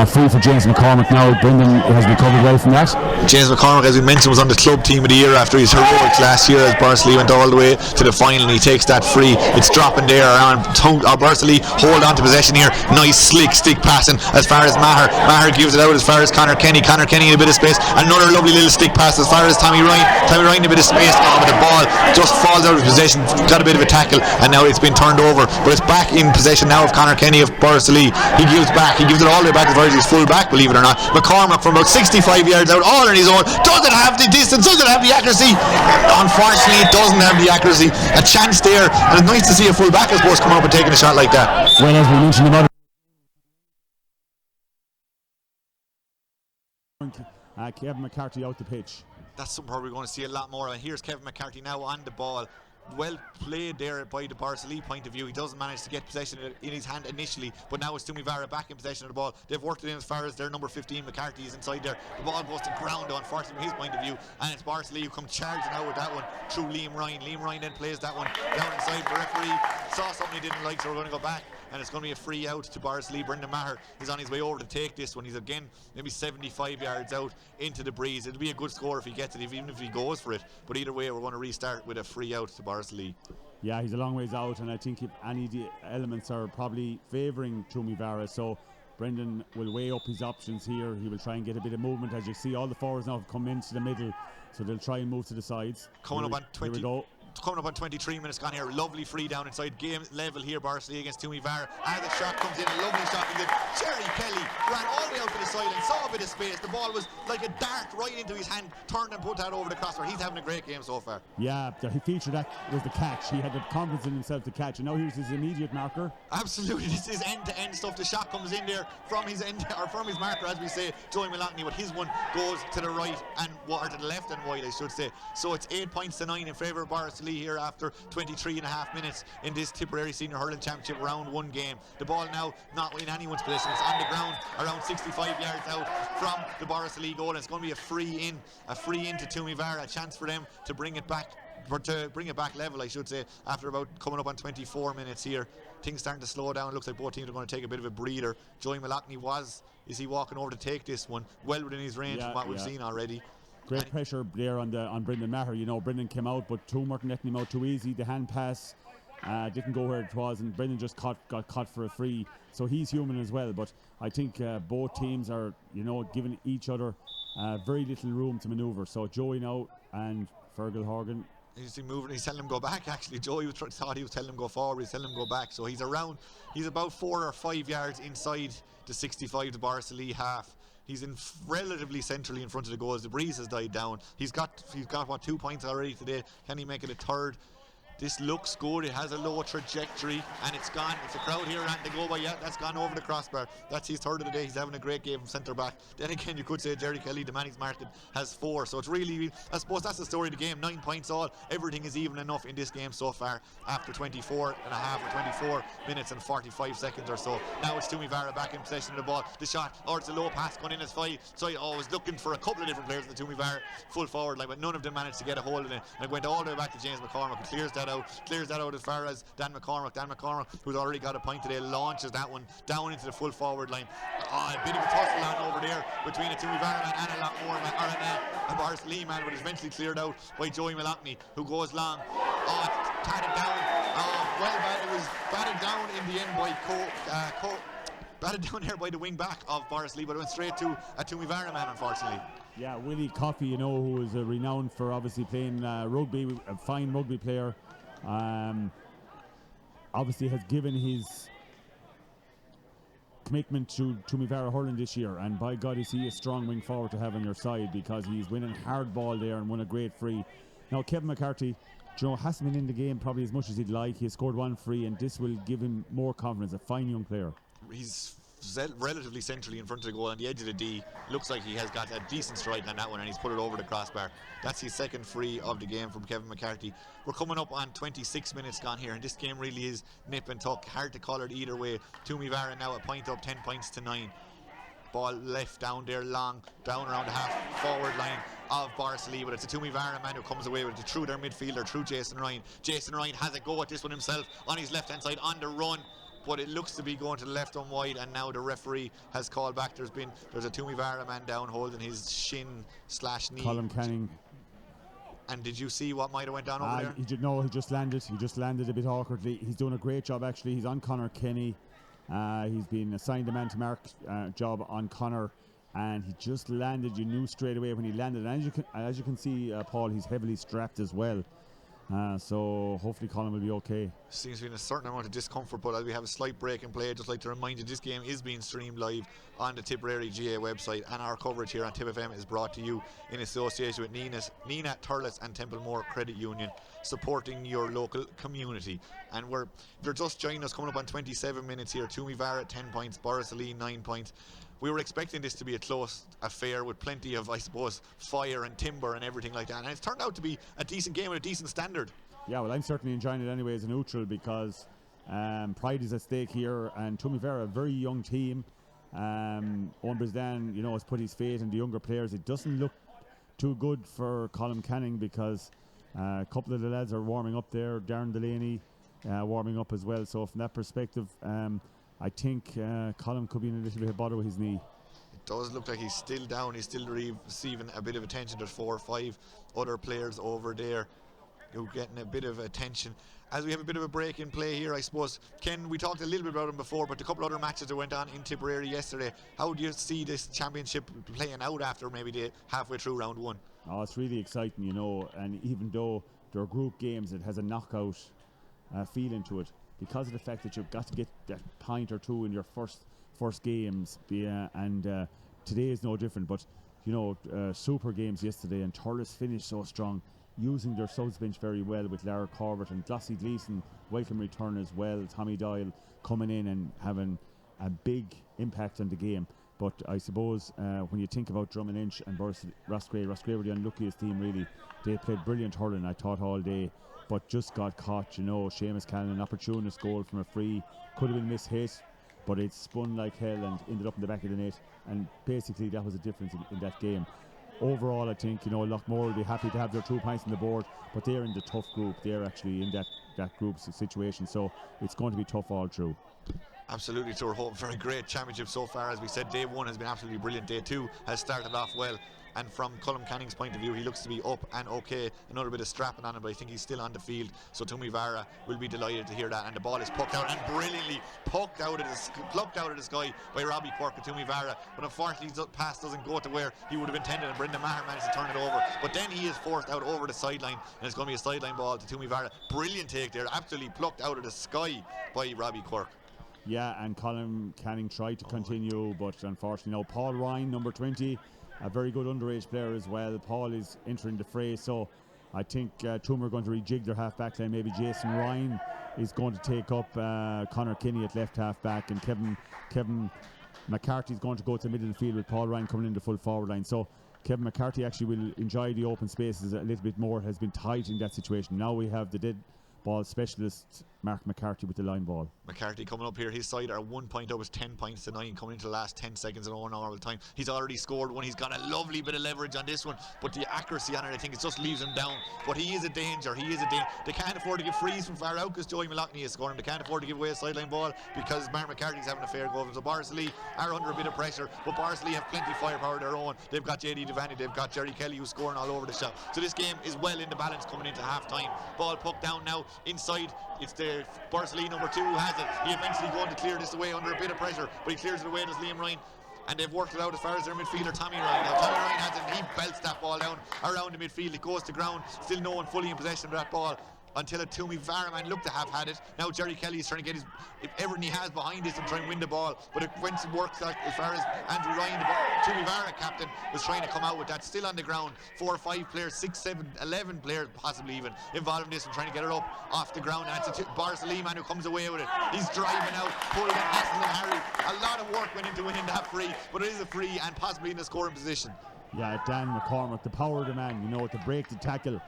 free for James McCormick now. Brendan has recovered well from that. James McCormick, as we mentioned, was on the club team of the year after his heroics last year as Borrisileigh went all the way to the final, and he takes that free. It's dropping there around Borrisileigh hold on to possession here. Nice slick stick passing as far as Maher. Maher gives it out as far as Conor Kenny. Conor Kenny in a bit of space. Another lovely little stick pass as far as Tommy Ryan. Tommy Ryan in a bit of space, but the ball just falls out of possession. Got a bit of a tackle, and now it's been turned over, but it's back in possession now of Conor Kenny of Borrisileigh. He gives it all the way back as far as his full back, believe it or not. McCormick from about 65 yards out, all on his own. Doesn't have the distance, doesn't have the accuracy. Unfortunately, it doesn't have the accuracy. A chance there, and it's nice to see a full back, I suppose, come up and taking a shot like that. Well, as we mentioned about Kevin McCarthy out the pitch. That's something we're going to see a lot more of. And here's Kevin McCarthy now on the ball. Well played there by the Borrisileigh point of view. He doesn't manage to get possession in his hand initially, but now it's Toomevara back in possession of the ball. They've worked it in as far as their number 15 McCarthy is inside there. The ball goes to ground, unfortunately from his point of view, and it's Borrisileigh who come charging out with that one through Liam Ryan. Liam Ryan then plays that one down inside. The referee saw something he didn't like, so we're going to go back, and it's going to be a free out to Borrisileigh. Brendan Maher is on his way over to take this one. He's again maybe 75 yards out into the breeze. It'll be a good score if he gets it, even if he goes for it, but either way we're going to restart with a free out to Borrisileigh. Yeah, he's a long ways out, and I think if any of the elements are probably favouring Toomevara, so Brendan will weigh up his options here. He will try and get a bit of movement. As you see, all the forwards now have come into the middle
So they'll try and move to the sides.
Coming up on 20.
Here we go.
Coming up on 23 minutes gone here. Lovely free down inside. Game level here. Borrisileigh against Toomevara. And the shot comes in. A lovely shot from Jerry Kelly. Ran all the way out to the sideline. Saw a bit of space. The ball was like a dart right into his hand. Turned and put that over the crossbar. He's having a great game so far.
Yeah, he featured that was the catch. He had the confidence in himself to catch. And now here's his immediate marker.
Absolutely. This is end-to-end stuff. The shot comes in there from his end, or from his marker, as we say, Joey Malotny, but his one goes to the right or to the left and wide, I should say. So it's 8 points to 9 in favour of Borrisileigh here after 23 and a half minutes in this Tipperary Senior Hurling Championship round 1 game. The ball now not in anyone's possession. It's on the ground around 65 yards out from the Borrisileigh goal, and it's going to be a free in to Toomevara, a chance for them to bring it back, or to bring it back level, I should say, after about coming up on 24 minutes here. Things starting to slow down. It looks like both teams are going to take a bit of a breather. Joey Malotny is he walking over to take this one? Well within his range from what we've seen already.
Great pressure there on Brendan Maher. You know, Brendan came out, but Toom weren't letting him out too easy. The hand pass didn't go where it was, and Brendan just got caught for a free. So he's human as well. But I think both teams are, you know, giving each other very little room to manoeuvre. So Joey now and Fergal Horgan.
He's moving. He's telling him go back. Actually, Joey thought he was telling him go forward. He's telling him go back. So he's about 4 or 5 yards inside the 65 to Borrisileigh half. He's in relatively centrally in front of the goals. The breeze has died down. He's got what, 2 points already today. Can he make it a third? This looks good. It has a low trajectory, and it's gone. It's a crowd here, and they go by. Yeah, that's gone over the crossbar. That's his third of the day. He's having a great game from centre back. Then again, you could say Jerry Kelly, the man he's marked, has 4. So it's really, I suppose that's the story of the game. 9 points all. Everything is even enough in this game so far after 24 and a half or 24 minutes and 45 seconds or so. Now it's Toomevara back in possession of the ball. The shot, or it's a low pass going in as 5. So I was looking for a couple of different players in the Toomevara full forward line, but none of them managed to get a hold of it. And it went all the way back to James McCormack, who clears that out as far as Dan McCormack, who's already got a point today, launches that one down into the full forward line. A bit of a tussle on over there between a Toomevara man and a lot more man, or a Borrisileigh man, but it's eventually cleared out by Joey Malotny, who goes long. Tatted down. It was batted down in the end by batted down there by the wing back of Borrisileigh, but it went straight to a Toomevara man, unfortunately.
Yeah, Willie Coffey, you know, who is renowned for obviously playing rugby, a fine rugby player. Obviously has given his commitment to Toomevara hurling this year, and by God is he a strong wing forward to have on your side, because he's winning hard ball there and won a great free. Now Kevin McCarthy, you know, hasn't been in the game probably as much as he'd like. He has scored 1 free, and this will give him more confidence. A fine young player.
He's relatively centrally in front of the goal on the edge of the D. Looks like he has got a decent strike on that one, and he's put it over the crossbar. That's his second free of the game from Kevin McCarthy. We're coming up on 26 minutes gone here, and this game really is nip and tuck. Hard to call it either way. Toomevara now a point up, 10 points to 9. Ball left down there long, down around the half forward line of Borrisileigh, but it's a Toomevara man who comes away with it through their midfielder, through Jason Ryan. Jason Ryan has a go at this one himself on his left hand side on the run, but it looks to be going to the left and wide, and now the referee has called back. There's a Toomevara man down holding his shin/knee.
Colin Canning.
And did you see what might have went down over there?
He just landed a bit awkwardly. He's doing a great job actually. He's on Conor Kenny. He's been assigned a man-to-mark job on Conor, and he just landed. You knew straight away when he landed. And as you can see, Paul, he's heavily strapped as well. So hopefully Colin will be okay.
Seems to be in a certain amount of discomfort, but as we have a slight break in play, I'd just like to remind you this game is being streamed live on the Tipperary GA website, and our coverage here on Tip FM is brought to you in association with Nina Turles and Templemore Credit Union, supporting your local community. And if you're just joining us, coming up on 27 minutes here, Toomevara 10 points, Borrisileigh 9 points. We were expecting this to be a close affair with plenty of, I suppose, fire and timber and everything like that, and it's turned out to be a decent game with a decent standard.
Yeah, well, I'm certainly enjoying it anyway as a neutral, because pride is at stake here, and Toomevara, a very young team. Owen Brisdan, you know, has put his faith in the younger players. It doesn't look too good for Colin Canning, because a couple of the lads are warming up there. Darren Delaney warming up as well. So from that perspective, I think Colin could be in a little bit of bother with his knee.
It does look like he's still down. He's still receiving a bit of attention. There's 4 or 5 other players over there who getting a bit of attention as we have a bit of a break in play here, I suppose. Ken, we talked a little bit about him before, but a couple other matches that went on in Tipperary yesterday. How do you see this championship playing out after maybe the halfway through round one?
Oh, it's really exciting, and even though there are group games, it has a knockout feeling to it because of the fact that you've got to get that point or two in your first games, and today is no different. But super games yesterday, and Thurles finished so strong, using their subs bench very well with Lara Corbett and Glossie Gleeson, welcome return as well. Tommy Doyle coming in and having a big impact on the game. But I suppose when you think about Drummond Inch and Roscrea were the unluckiest team really. They played brilliant hurling, I thought, all day, but just got caught. Seamus Callan, an opportunist goal from a free, could have been mishit, but it spun like hell and ended up in the back of the net, and basically that was the difference in that game. Overall, I think Loughmore will be happy to have their 2 points on the board, but they're in the tough group. They're actually in that group situation, so it's going to be tough all through.
Absolutely, so we're hoping for a great championship so far. As we said, day one has been absolutely brilliant. Day two has started off well, and from Colm Canning's point of view, he looks to be up and okay. Another bit of strapping on him, but I think he's still on the field, so Toomevara will be delighted to hear that. And the ball is pucked out, and brilliantly plucked out of the sky by Robbie Quirk of Toomevara, but unfortunately his pass doesn't go to where he would have intended, and Brendan Maher managed to turn it over, but then he is forced out over the sideline, and it's going to be a sideline ball to Toomevara. Brilliant take there, absolutely plucked out of the sky by Robbie Quirk.
Yeah, and Colm Canning tried to continue, but unfortunately Paul Ryan, number 20, a very good underage player as well. Paul is entering the fray, so I think Toom are going to rejig their half-back line. Maybe Jason Ryan is going to take up Conor Kinney at left half-back, and Kevin McCarthy is going to go to the middle of the field with Paul Ryan coming in the full forward line. So Kevin McCarthy actually will enjoy the open spaces a little bit more, has been tight in that situation. Now we have the dead ball specialist Mark McCarthy with the line ball.
McCarthy coming up here, his side are 1 point up, is 10 points to 9 coming into the last 10 seconds in normal time. He's already scored one, he's got a lovely bit of leverage on this one, but the accuracy on it, I think it just leaves him down. But he is a danger, They can't afford to give frees from far out because Joey Maloney is scoring. They can't afford to give away a sideline ball because Mark McCarthy's having a fair go. So Borrisileigh are under a bit of pressure, but Borrisileigh have plenty of firepower of their own. They've got JD Devaney, they've got Jerry Kelly who's scoring all over the shop. So this game is well in the balance coming into half time. Ball pucked down now inside. It's the Borrisileigh number 2 who has it. He eventually going to clear this away under a bit of pressure, but he clears it away. There's Liam Ryan, and they've worked it out as far as their midfielder Tommy Ryan. Now Tommy Ryan has it, and he belts that ball down around the midfield. It goes to ground, still no one fully in possession of that ball until a Toomevara man looked to have had it. Now Jerry Kelly is trying to get everything he has behind this and try and win the ball, but it went to work as far as Andrew Ryan, the Toomevara captain, was trying to come out with that. Still on the ground, 4 or 5 players, 6, 7, 11 players possibly even involved in this and trying to get it up off the ground, and it's a Borrisileigh man who comes away with it. He's driving out, pulling and hassling Harry. A lot of work went into winning that free, but it is a free and possibly in a scoring position.
Yeah, Dan McCormack, the power of the man, to break the tackle,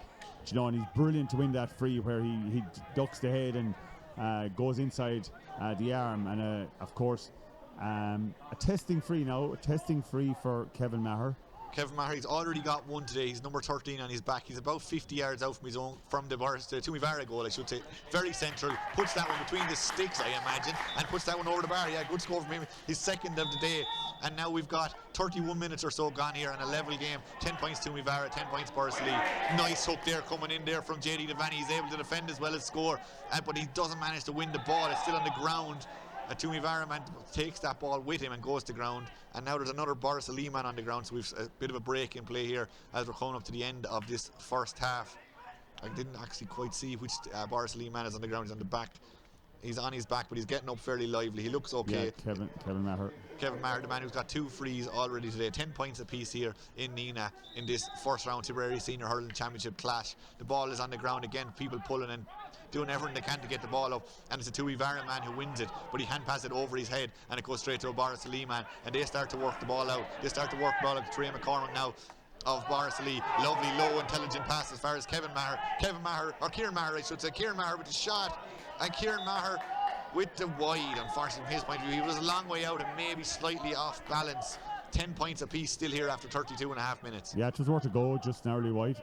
and he's brilliant to win that free where he ducks the head and goes inside the arm, and of course a testing free for Kevin Maher.
Kevin Maher, he's already got one today. He's number 13 on his back. He's about 50 yards out from his own, from the Toomevara goal, I should say. Very central. Puts that one between the sticks, I imagine, and puts that one over the bar. Yeah, good score from him. His second of the day. And now we've got 31 minutes or so gone here in a level game. 10 points Toomevara, 10 points Borrisileigh. Nice hook there coming in there from JD Devaney. He's able to defend as well as score, but he doesn't manage to win the ball. It's still on the ground. A Toomevara man takes that ball with him and goes to ground, and now there's another Borrisileigh man on the ground, so we've a bit of a break in play here as we're coming up to the end of this first half. I didn't actually quite see which Borrisileigh man is on the ground. He's on the back. He's on his back, but he's getting up fairly lively. He looks okay.
Yeah, Kevin Maher.
Kevin Maher, the man who's got 2 frees already today. 10 points apiece here in Nina in this first round Tipperary Senior Hurling Championship clash. The ball is on the ground again, people pulling and doing everything they can to get the ball up, and it's a Toomevara man who wins it, but he hand passes it over his head and it goes straight to a Borrisileigh man, and they start to work the ball out. They start to work the ball out to Trey McCormack now of Borrisileigh. Lovely low intelligent pass as far as Kieran Maher, I should say. Kieran Maher with the shot, and Kieran Maher with the wide. Unfortunately, from his point of view, he was a long way out and maybe slightly off balance. 10 points apiece still here after 32 and a half minutes.
Yeah, it was worth a go, just narrowly wide.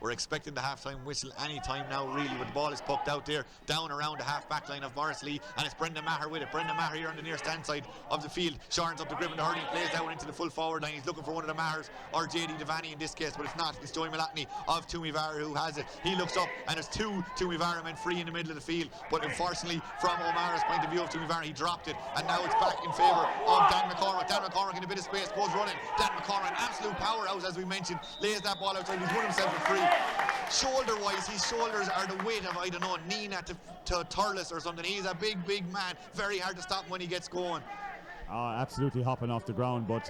We're expecting the half-time whistle any time now, really, but the ball is pucked out there, down around the half-back line of Borrisileigh, and it's Brendan Maher with it. Brendan Maher here on the near stand side of the field, shortens up the grip in the hurling, plays that one into the full forward line. He's looking for one of the Mahers, or JD Devaney in this case, but it's not. It's Joey Malotny of Toomevara who has it. He looks up, and there's two Toomevara men free in the middle of the field, but unfortunately, from O'Mara's point of view of Toomevara, he dropped it, and now it's back in favour of Dan McCormack. Dan McCormack in a bit of space, goes running. Dan McCormack, absolute powerhouse, as we mentioned, lays that ball outside. He's won himself a free. Shoulder-wise, his shoulders are the weight of, I don't know, Nina to Turles or something. He's a big man. Very hard to stop him when he gets going.
Absolutely hopping off the ground, but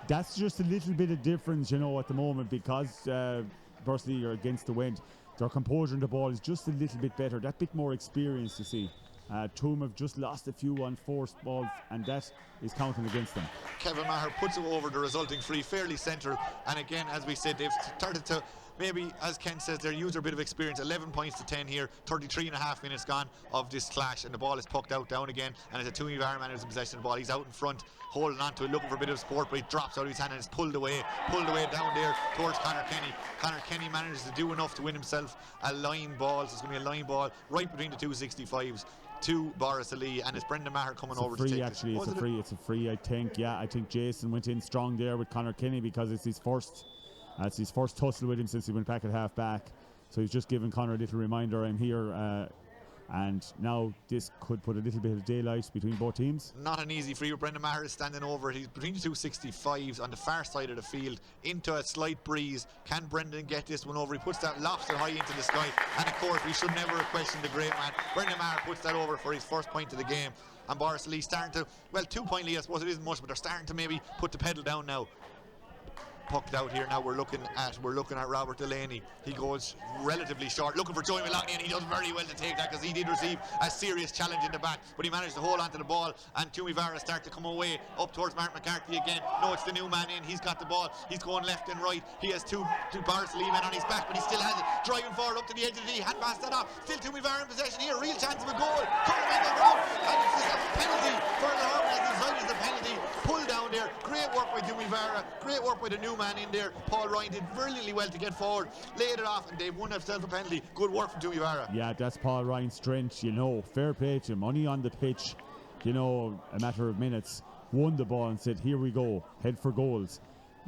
that's just a little bit of difference, you know, at the moment, because Borrisileigh are against the wind. Their composure in the ball is just a little bit better, that bit more experience, you see. Toom have just lost a few unforced balls, and that is counting against them.
Kevin Maher puts it over the resulting free, fairly central, and again, as we said, they've started to maybe, as Ken says, they're using a bit of experience. 11 points to 10 here, 33.5 minutes gone of this clash, and the ball is pucked out down again, and it's a Toomevara man who's in possession of the ball. He's out in front, holding on to it, looking for a bit of support, but he drops out of his hand and is pulled away down there towards Conor Kenny. Conor Kenny manages to do enough to win himself a line ball, so it's going to be a line ball right between the two 65s to Borrisileigh, and it's Brendan Maher coming over to take
actually,
it.
It's a free, I think. Yeah, I think Jason went in strong there with Conor Kenny because it's his first tussle with him since he went back at half back. So he's just giving Conor a little reminder, I'm here, and now this could put a little bit of daylight between both teams.
Not an easy free. Brendan Maher is standing over it. He's between the two 65s on the far side of the field into a slight breeze. Can Brendan get this one over? He puts that lobster high into the sky, and of course we should never question the great man. Brendan Maher puts that over for his first point of the game, and Borrisileigh starting to, well, 2-point lead, I suppose it isn't much, but they're starting to maybe put the pedal down now. Pucked out here now. We're looking at Robert Delaney. He goes relatively short, looking for Joey Malotny, and he does very well to take that because he did receive a serious challenge in the back, but he managed to hold on to the ball, and Toomevara start to come away up towards Mark McCarthy again. No, it's the new man in. He's got the ball. He's going left and right. He has two Borrisileigh men on his back, but he still has it. Driving forward up to the edge of the D. Hand pass that off. Still Toomevara in possession here. Real chance of a goal. Coming on the ground, and it's just a penalty for the Harvard as decided the penalty. Pull down there. Great work by Toomevara. Great work by the new man in there. Paul Ryan did brilliantly well to get forward, laid it off, and they've won themselves a penalty. Good work from Toomevara.
Yeah, that's Paul Ryan's strength, you know. Fair play to him. Only on the pitch, you know, a matter of minutes. Won the ball and said, here we go, head for goals.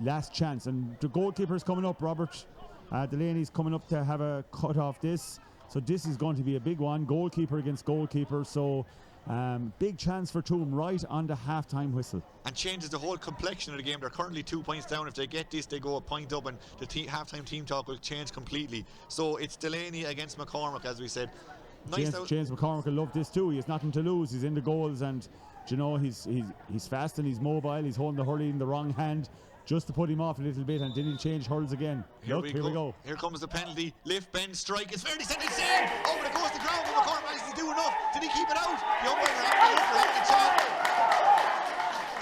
Last chance, and the goalkeeper's coming up, Robert. Delaney's coming up to have a cut off this. So this is going to be a big one. Goalkeeper against goalkeeper. So big chance for Toom right on the half-time whistle.
And changes the whole complexion of the game. They're currently 2 points down. If they get this, they go a point up, and the half-time team talk will change completely. So it's Delaney against McCormack, as we said.
James McCormack will love this too. He has nothing to lose. He's in the goals, and you know he's fast and he's mobile. He's holding the hurley in the wrong hand just to put him off a little bit, and then he'll change hurls again. Here we go.
Here comes the penalty. Lift, bend, strike. It's fairly set. It's in. Over the course of the ground, but McCormack managed to do enough. Did he keep it out? The umpire having a chance.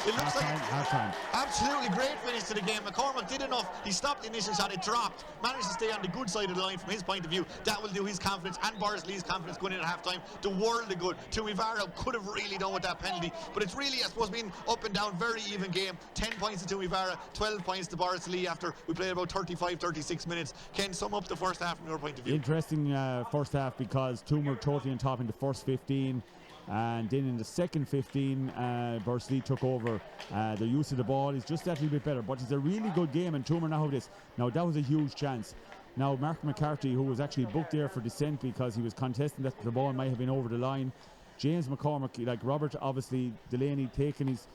It looks
half-time.
Absolutely great finish to the game. McCormack did enough. He stopped the initial shot. It dropped. Managed to stay on the good side of the line from his point of view. That will do his confidence and Borrisleigh's confidence going in at half-time the world of good. Toomevara could have really done with that penalty, but it's really, I suppose, been up and down, very even game. 10 points to Toomevara, 12 points to Borrisileigh after we played about 35-36 minutes. Ken, sum up the first half from your point of view.
Interesting first half, because Toom were totally on top in the first 15. And then in the second 15, Borrisileigh took over. The use of the ball is just that little bit better, but it's a really good game, and Toom are now have this. Now that was a huge chance. Now Mark McCarthy, who was actually booked there for dissent because he was contesting that the ball might have been over the line. James McCormack, like Robert, obviously Delaney taking his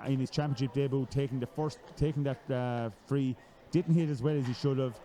in his championship debut, taking that free, didn't hit as well as he should have.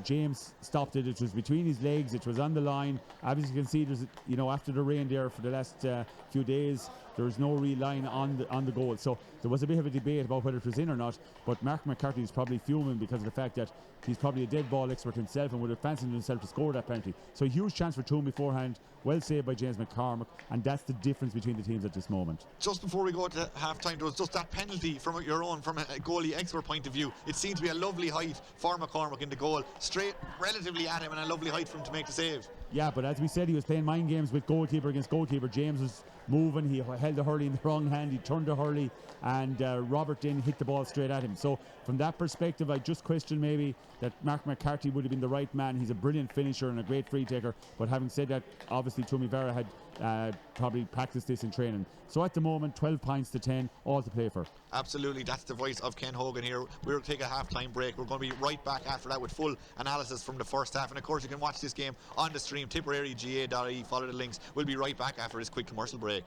James stopped it. It was between his legs. It was on the line. Obviously, you can see there's, you know, after the rain there for the last few days, there's no real line on the goal. So there was a bit of a debate about whether it was in or not. But Mark McCarthy is probably fuming because of the fact that he's probably a dead ball expert himself and would have fancied himself to score that penalty. So a huge chance for Toom beforehand. Well saved by James McCormack, and that's the difference between the teams at this moment.
Just before we go to half-time, there was just that penalty from a goalie expert point of view. It seemed to be a lovely height for McCormack in the goal, straight relatively at him, and a lovely height for him to make the save.
Yeah, but as we said, he was playing mind games with goalkeeper against goalkeeper. James was moving, he held held the hurley in the wrong hand, he turned the hurley, and Robert then hit the ball straight at him. So from that perspective, I just question maybe that Mark McCarthy would have been the right man. He's a brilliant finisher and a great free taker, but having said that, obviously Toomevara had probably practiced this in training. So at the moment, 12 points to 10, all to play for.
Absolutely, that's the voice of Ken Hogan here. We'll take a half-time break. We're going to be right back after that with full analysis from the first half. And of course, you can watch this game on the stream, tipperaryga.ie. Follow the links. We'll be right back after this quick commercial break.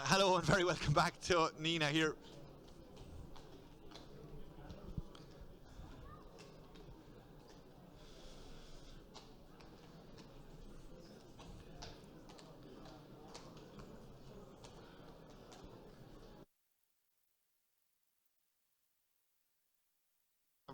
Hello and very welcome back to Nina here.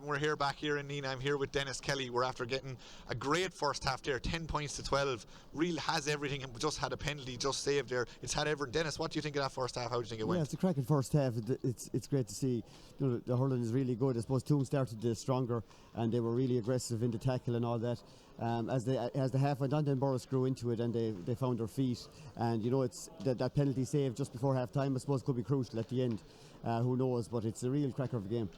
We're here back here in Nina. I'm here with Dennis Kelly. We're after getting a great first half there, 10 points to 12. Real has everything and just had a penalty, just saved there. It's had everything. Dennis, what do you think of that first half? How do you think it went?
Yeah, it's a cracking first half. It's great to see. You know, the hurling is really good. I suppose Toom started stronger and they were really aggressive in the tackle and all that. As the half went on, then Boris grew into it and they found their feet. And you know, it's that penalty save just before half time, I suppose, could be crucial at the end. Who knows? But it's a real cracker of a game.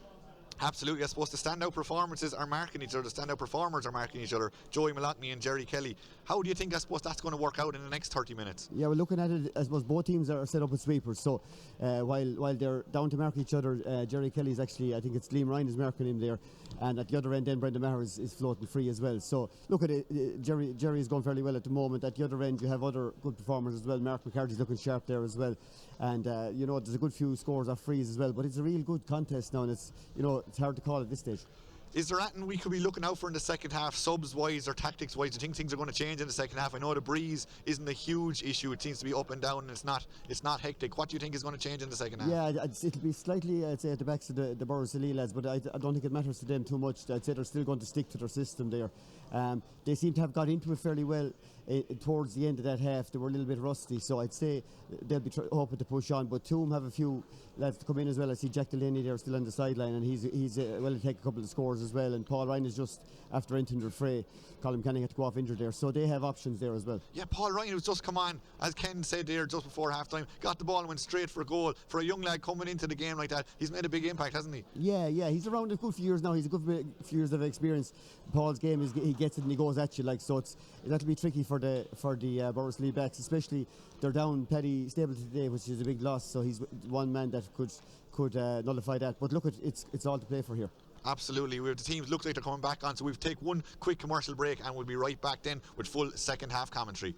Absolutely, I suppose the standout performances are marking each other, the standout performers are marking each other, Joey Malotny and Jerry Kelly. How do you think, I suppose, that's going to work out in the next 30 minutes?
Yeah, we're looking at it, I suppose both teams are set up with sweepers, so while they're down to mark each other, Jerry Kelly's actually, I think it's Liam Ryan is marking him there, and at the other end then Brendan Maher is floating free as well. So look at it, Jerry is going fairly well at the moment. At the other end you have other good performers as well. Mark McCarthy's looking sharp there as well, and you know, there's a good few scores off frees as well, but it's a real good contest now, and it's, you know, it's hard to call at this stage.
Is there anything we could be looking out for in the second half, subs wise or tactics wise? Do you think things are going to change in the second half? I know the breeze isn't a huge issue, it seems to be up and down and it's not hectic. What do you think is going to change in the second half?
Yeah, it'll be slightly, I'd say, at the backs of the Borrisileigh lads, but I don't think it matters to them too much. I'd say they're still going to stick to their system there. They seem to have got into it fairly well towards the end of that half. They were a little bit rusty, so I'd say they'll be hoping to push on. But Toom have a few lads to come in as well. I see Jack Delaney there still on the sideline, and he's well to take a couple of scores as well. And Paul Ryan is just after entering the fray. Colin Canning had to go off injured there, so they have options there as well.
Yeah, Paul Ryan, who's just come on, as Ken said there just before half time, got the ball and went straight for a goal. For a young lad coming into the game like that, he's made a big impact, hasn't he?
Yeah, he's around a good few years now. He's a good few years of experience. Paul's game is he gets it and he goes at you, like, so that'll be tricky for the Borrisileigh backs, especially they're down Paddy Stable today, which is a big loss. So he's one man that could nullify that. But look, it's all to play for here.
Absolutely. The teams look like they're coming back on, so we'll take one quick commercial break and we'll be right back then with full second half commentary.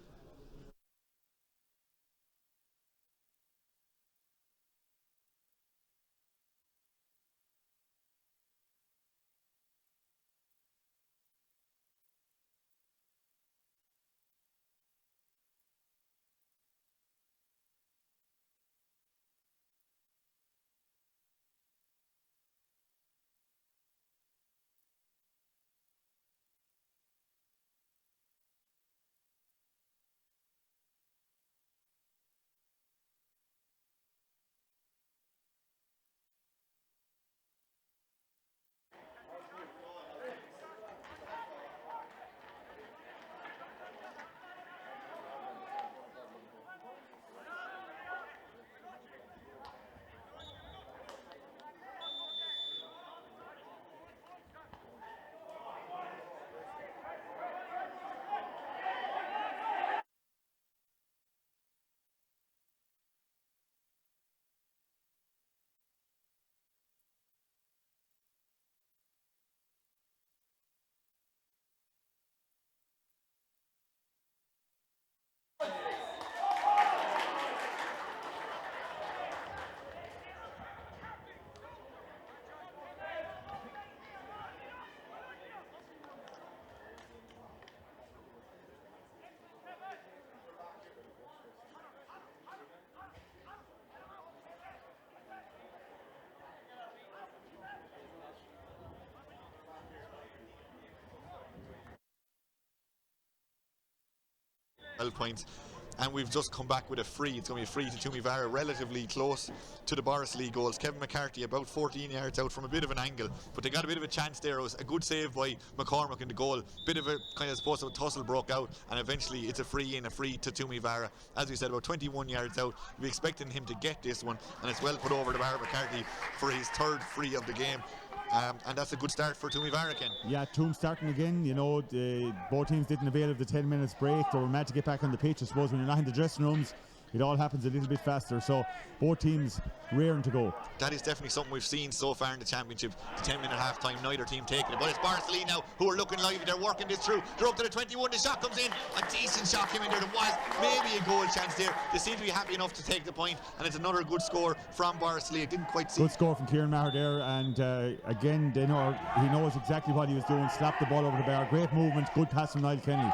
12 points. And we've just come back with a free. It's going to be a free to Toomevara, relatively close to the Borrisileigh goals. Kevin McCarthy about 14 yards out from a bit of an angle, but they got a bit of a chance there. It was a good save by McCormack in the goal. Bit of a kind of supposed to tussle broke out, and eventually it's a free to Toomevara. As we said, about 21 yards out. We're expecting him to get this one, and it's well put over to Barry McCarthy for his third free of the game. And that's a good start for Toomevara, Ken.
Yeah, Toom starting again. You know, both teams didn't avail of the 10 minutes break. They were mad to get back on the pitch. I suppose when you're not in the dressing rooms, it all happens a little bit faster. So both teams raring to go.
That is definitely something we've seen so far in the championship. The 10-minute half-time, neither team taking it. But it's Borrisileigh now who are looking lively. They're working this through. They're up to the 21. The shot comes in. A decent shot came in there. There was maybe a goal chance there. They seem to be happy enough to take the point, and it's another good score from Borrisileigh. Didn't quite see.
Good score from Kieran Maher there, and again, he knows exactly what he was doing. Slapped the ball over the bar. Great movement. Good pass from Niall Kenny.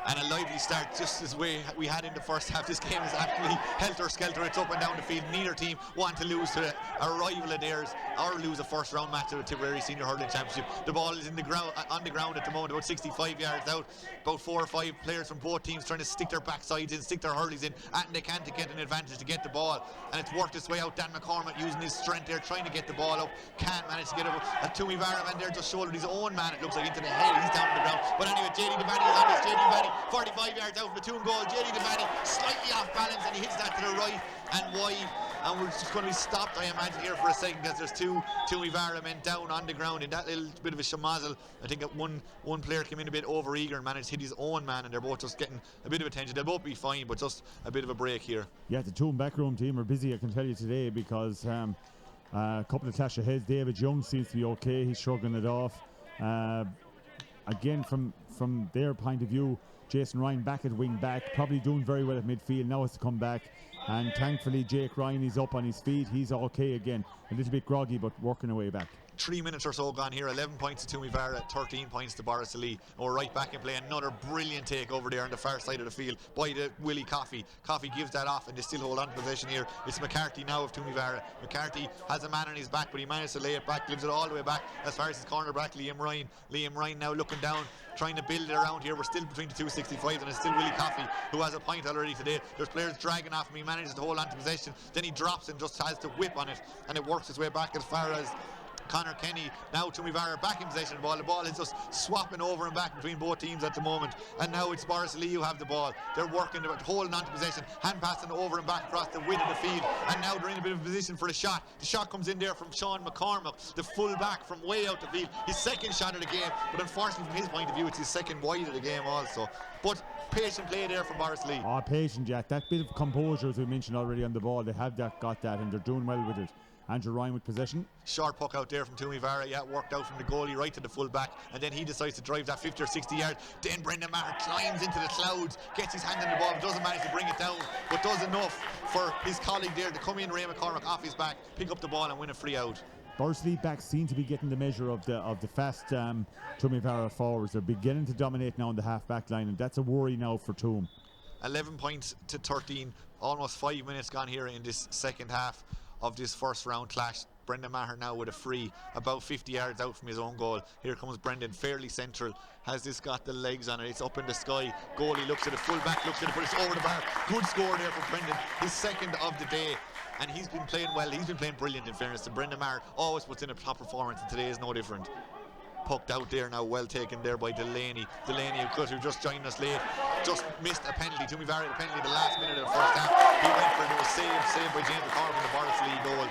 And a lively start, just as we had in the first half. This game is absolutely helter-skelter. It's up and down the field. Neither team want to lose to a rival of theirs or lose a first-round match of the Tipperary Senior Hurling Championship. The ball is on the ground at the moment, about 65 yards out. About 4 or 5 players from both teams trying to stick their backsides in, stick their hurleys in, and they can to get an advantage to get the ball. And it's worked its way out. Dan McCormack using his strength there, trying to get the ball up. Can't manage to get it up. A Toomevara man there just shouldered his own man, it looks like, into the head. He's down on the ground. But anyway, JD Devaney is on this. JD Devaney, 45 yards out from the Toom goal. JD Devaney slightly off balance, and he hits that to the right and wide. And we're just going to be stopped, I imagine, here for a second, because there's 2 Toomevara men down on the ground in that little bit of a shamazel. I think that one player came in a bit over eager and managed to hit his own man, and they're both just getting a bit of attention. They'll both be fine, but just a bit of a break here. Yeah,
the Toom backroom team are busy, I can tell you today, because a couple of clash of heads. David Young seems to be okay. He's shrugging it off. Again, from their point of view, Jason Ryan back at wing back, probably doing very well at midfield. Now has to come back, and thankfully Jake Ryan is up on his feet. He's okay again, a little bit groggy, but working away back.
3 minutes or so gone here. 11 points to Toomevara, 13 points to Borrisileigh. And we're right back in play. Another brilliant take over there on the far side of the field by the Willie Coffey. Coffey gives that off, and they still hold on to possession here. It's McCarthy now of Toomevara. McCarthy has a man on his back, but he managed to lay it back, gives it all the way back as far as his cornerback, Liam Ryan. Liam Ryan now looking down, trying to build it around here. We're still between the 265s, and it's still Willie Coffey who has a point already today. There's players dragging off him. He manages to hold on to possession. Then he drops and just has to whip on it, and it works its way back as far as Conor Kenny. Now Toomevara back in possession of the ball. The ball is just swapping over and back between both teams at the moment, and now it's Borrisileigh who have the ball. They're working, they're holding on to possession, hand passing over and back across the width of the field, and now they're in a bit of position for the shot. The shot comes in there from Sean McCormack, the full back from way out the field. His second shot of the game, but unfortunately from his point of view it's his second wide of the game also. But patient play there from Borrisileigh.
Patient, Jack. That bit of composure, as we mentioned already on the ball, they have that, got that, and they're doing well with it. Andrew Ryan with possession.
Short puck out there from Toomevara, worked out from the goalie right to the full back, and then he decides to drive that 50 or 60 yards. Then Brendan Maher climbs into the clouds, gets his hand on the ball, but doesn't manage to bring it down, but does enough for his colleague there to come in, Ray McCormack, off his back, pick up the ball and win a free out.
Borrisileigh backs seem to be getting the measure of the fast Toomevara forwards. They're beginning to dominate now in the half back line, and that's a worry now for Toom.
11 points to 13, almost 5 minutes gone here in this second half of this first round clash. Brendan Maher now with a free about 50 yards out from his own goal. Here comes Brendan, fairly central. Has this got the legs on it? It's up in the sky. Goalie looks at it, full back looks at it, but it's over the bar. Good score there for Brendan, his second of the day. And he's been playing well, he's been playing brilliant in fairness to Brendan Maher. Always puts in a top performance, and today is no different. Pucked out there now, well taken there by Delaney. Delaney, of course, who just joined us late, just missed a penalty. Toomevara had a penalty the last minute of the first half. He went for it, it was saved by James McCormack from the Borrisileigh goal.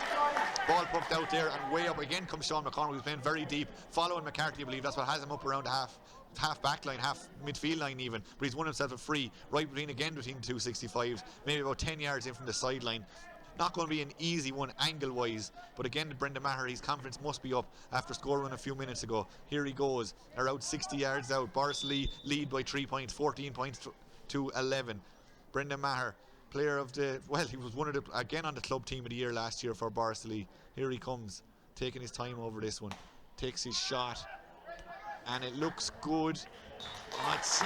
Ball pucked out there, and way up again comes Sean McCormack, who's playing very deep, following McCarthy, I believe. That's what has him up around the half back line, half midfield line even, but he's won himself a free right between the 265s, maybe about 10 yards in from the sideline. Not going to be an easy one angle wise, but again Brendan Maher, his confidence must be up after scoring a few minutes ago. Here he goes, around 60 yards out. Borrisileigh lead by 3 points, 14 points to 11. Brendan Maher, player of the, well, he was one of the, again on the club team of the year last year for Borrisileigh. Here he comes, taking his time over this one, takes his shot, and it looks good.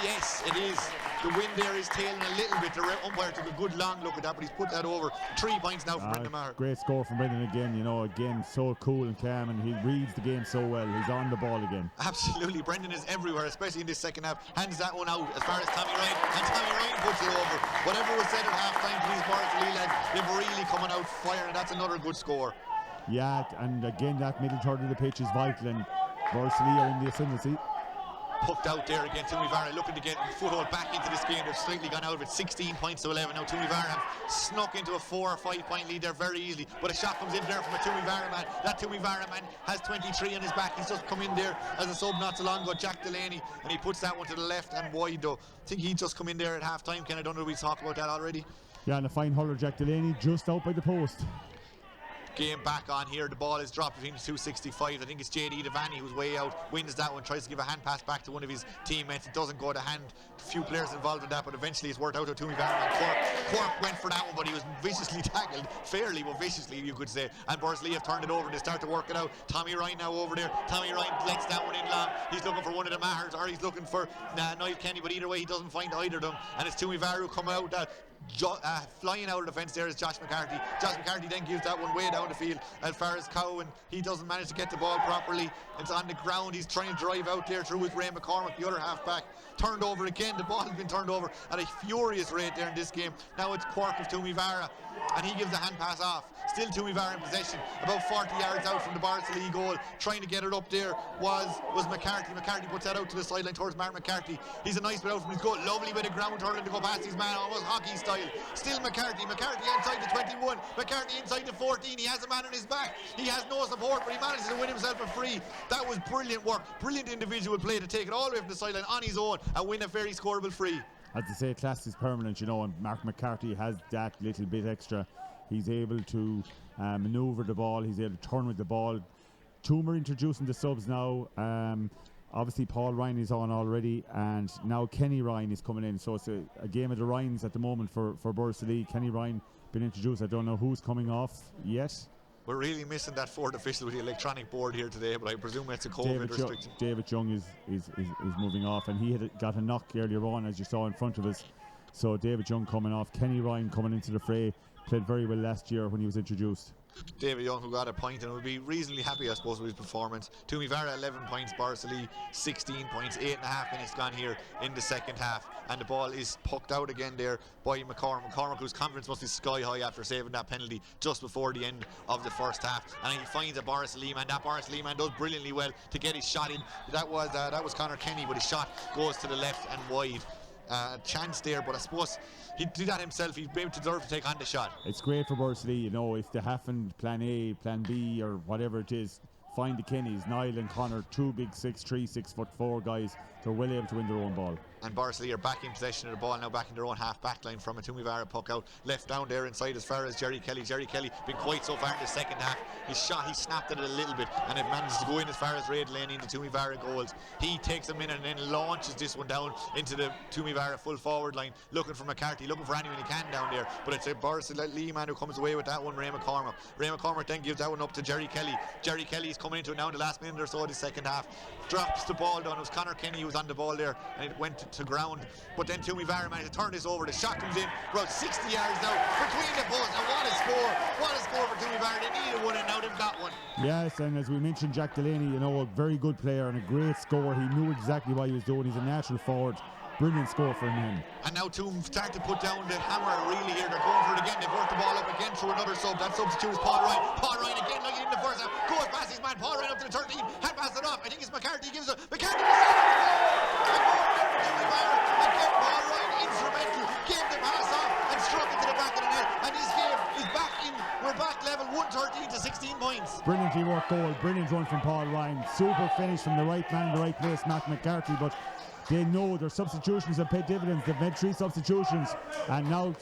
Yes, it is. The wind there is tailing a little bit. The umpire took a good long look at that, but he's put that over. 3 points now for Brendan Maher.
Great score from Brendan again. Again, so cool and calm, and he reads the game so well. He's on the ball again.
Absolutely. Brendan is everywhere, especially in this second half. Hands that one out as far as Tommy Ryan, and Tommy Ryan puts it over. Whatever was said at half time to these Borrisileigh lads, they're really coming out firing. That's another good score.
Yeah, and again, that middle third of the pitch is vital, and Borrisileigh are in the ascendancy.
Hooked out there again. Toomevara looking to get a foothold back into this game. They've slightly gone out of it, 16 points to 11. Now Toomevara have snuck into a 4 or 5 point lead there very easily, but a shot comes in there from a Toomevara man. That Toomevara man has 23 on his back. He's just come in there as a sub not so long ago, Jack Delaney, and he puts that one to the left and wide though. I think he just come in there at half time. Ken, I don't know if we talked about that already.
Yeah, and a fine hurler, Jack Delaney, just out by the post.
Game back on here. The ball is dropped between the 265. I think it's JD Devaney who's way out, wins that one, tries to give a hand pass back to one of his teammates. It doesn't go to hand. A few players involved in that, but eventually it's worked out to Toomevara. Cork went for that one, but he was viciously tackled, fairly but viciously you could say, and Borrisileigh have turned it over and they start to work it out. Tommy Ryan now over there. Tommy Ryan lets that one in long. He's looking for one of the Mahers, or he's looking for Niall Kenny, but either way he doesn't find either of them, and it's Toomevara who come out flying out of the fence there is Josh McCarthy. Josh McCarthy then gives that one way down the field as far as Cowan. He doesn't manage to get the ball properly. It's on the ground. He's trying to drive out there through with Ray McCormick, the other half back. Turned over again. The ball has been turned over at a furious rate there in this game. Now it's Cork of Toomevara, and he gives the hand pass off. Still Toomevara in possession, about 40 yards out from the Borrisileigh goal. Trying to get it up there was McCarthy. McCarthy puts that out to the sideline towards Mark McCarthy. He's a nice bit out from his goal. Lovely bit of ground turning to go past his man, almost hockey style. Still McCarthy inside the 21, McCarthy inside the 14. He has a man on his back. He has no support, but he manages to win himself a free. That was brilliant work, brilliant individual play to take it all the way from the sideline on his own and win a very scoreable free.
As I say, class is permanent, and Mark McCarthy has that little bit extra. He's able to manoeuvre the ball, he's able to turn with the ball. Toomer introducing the subs now. Obviously Paul Ryan is on already, and now Kenny Ryan is coming in, so it's a game of the Ryans at the moment for Borrisileigh. Kenny Ryan been introduced. I don't know who's coming off yet.
We're really missing that fourth official with the electronic board here today, but I presume it's a COVID restriction.
David Young is moving off, and he had got a knock earlier on, as you saw in front of us. So David Young coming off. Kenny Ryan coming into the fray. Played very well last year when he was introduced.
David Young, who got a point and would be reasonably happy, I suppose, with his performance. Toomevara 11 points, Borrisileigh 16 points. 8.5 minutes gone here in the second half, and the ball is pucked out again there by McCormick, whose confidence must be sky high after saving that penalty just before the end of the first half. And he finds a Borrisileigh man. That Borrisileigh man does brilliantly well to get his shot in. That was Conor Kenny, but his shot goes to the left and wide. Chance there, but I suppose he'd do that himself. He'd be able to deserve to take on the shot.
It's great for Borrisileigh, if they haven't plan A, plan B, or whatever it is, find the Kennys. Niall and Connor, two big 6'3", 6'4" guys. They're well able to win their own ball.
And Borrisileigh are back in possession of the ball now, back in their own half back line from a Toomevara puck out left down there inside as far as Jerry Kelly. Jerry Kelly been quite so far in the second half. His shot, he snapped at it a little bit, and it manages to go in as far as Ray Delaney in the Toomevara goals. He takes them in and then launches this one down into the Toomevara full forward line, looking for McCarthy, looking for anyone he can down there, but it's a Borrisileigh man who comes away with that one, Ray McCormick. Ray McCormick then gives that one up to Jerry Kelly. Jerry Kelly's coming into it now in the last minute or so of the second half, drops the ball down. It was Conor Kenny who was on the ball there, and it went to ground, but then Toomevara managed to turn this over. The shot comes in about 60 yards now between the posts, and what a score for Toomevara. They needed one and now they've got one.
Yes, and as we mentioned, Jack Delaney, a very good player and a great scorer. He knew exactly what he was doing. He's a natural forward. Brilliant score for him.
And now Toom start to put down the hammer really here. They're going for it again. They've worked the ball up again through another sub. That substitute is Paul Ryan. Paul Ryan again, like in the first half, goes past his man. Paul Ryan up to the 13. Hand pass it off. I think it's McCarthy. Gives it. McCarthy. Again, Paul Ryan instrumental. Gave the pass off and struck into the back of the net. And this game is back in. We're back level 113 to 16 points.
Brilliantly worked goal. Brilliant run from Paul Ryan. Super finish from the right man in the right place, Matt McCarthy. But they know their substitutions have paid dividends. They've made 3 substitutions, and now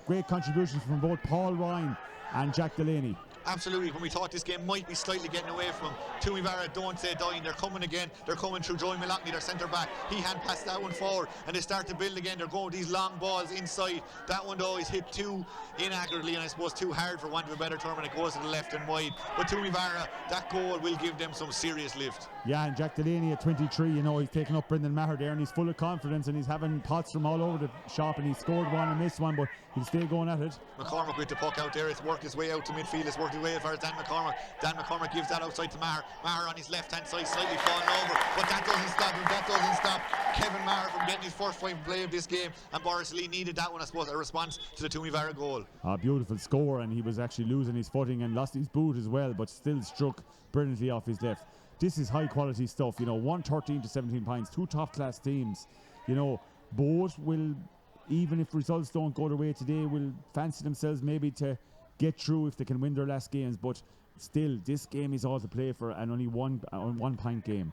great contributions from both Paul Ryan and Jack Delaney.
Absolutely, when we thought this game might be slightly getting away from him, Toomevara don't say dying, they're coming again, they're coming through Joey Malachney, their centre back, he hand passed that one forward, and they start to build again, they're going with these long balls inside. That one though is hit too inaccurately and I suppose too hard for want of a better term, and it goes to the left and wide. But Toomevara, that goal will give them some serious lift.
Yeah, and Jack Delaney at 23, you know, he's taking up Brendan Maher there and he's full of confidence and he's having pots from all over the shop, and he scored one and missed one, but he's still going at it.
McCormack with the puck out there, it's worked his way out to midfield, it's worked his way as far as Dan McCormack. Dan McCormack gives that outside to Maher. Maher on his left hand side, slightly falling over, but that doesn't stop him, that doesn't stop Kevin Maher from getting his first fine play of this game, and Borrisileigh needed that one, I suppose, a response to the Toomevara goal.
A beautiful score, and he was actually losing his footing and lost his boot as well, but still struck brilliantly off his left. This is high quality stuff, you know, 113 to 17 points, two top class teams. You know, both will, even if results don't go their way today, will fancy themselves maybe to get through if they can win their last games, but still, this game is all to play for, and only one point game.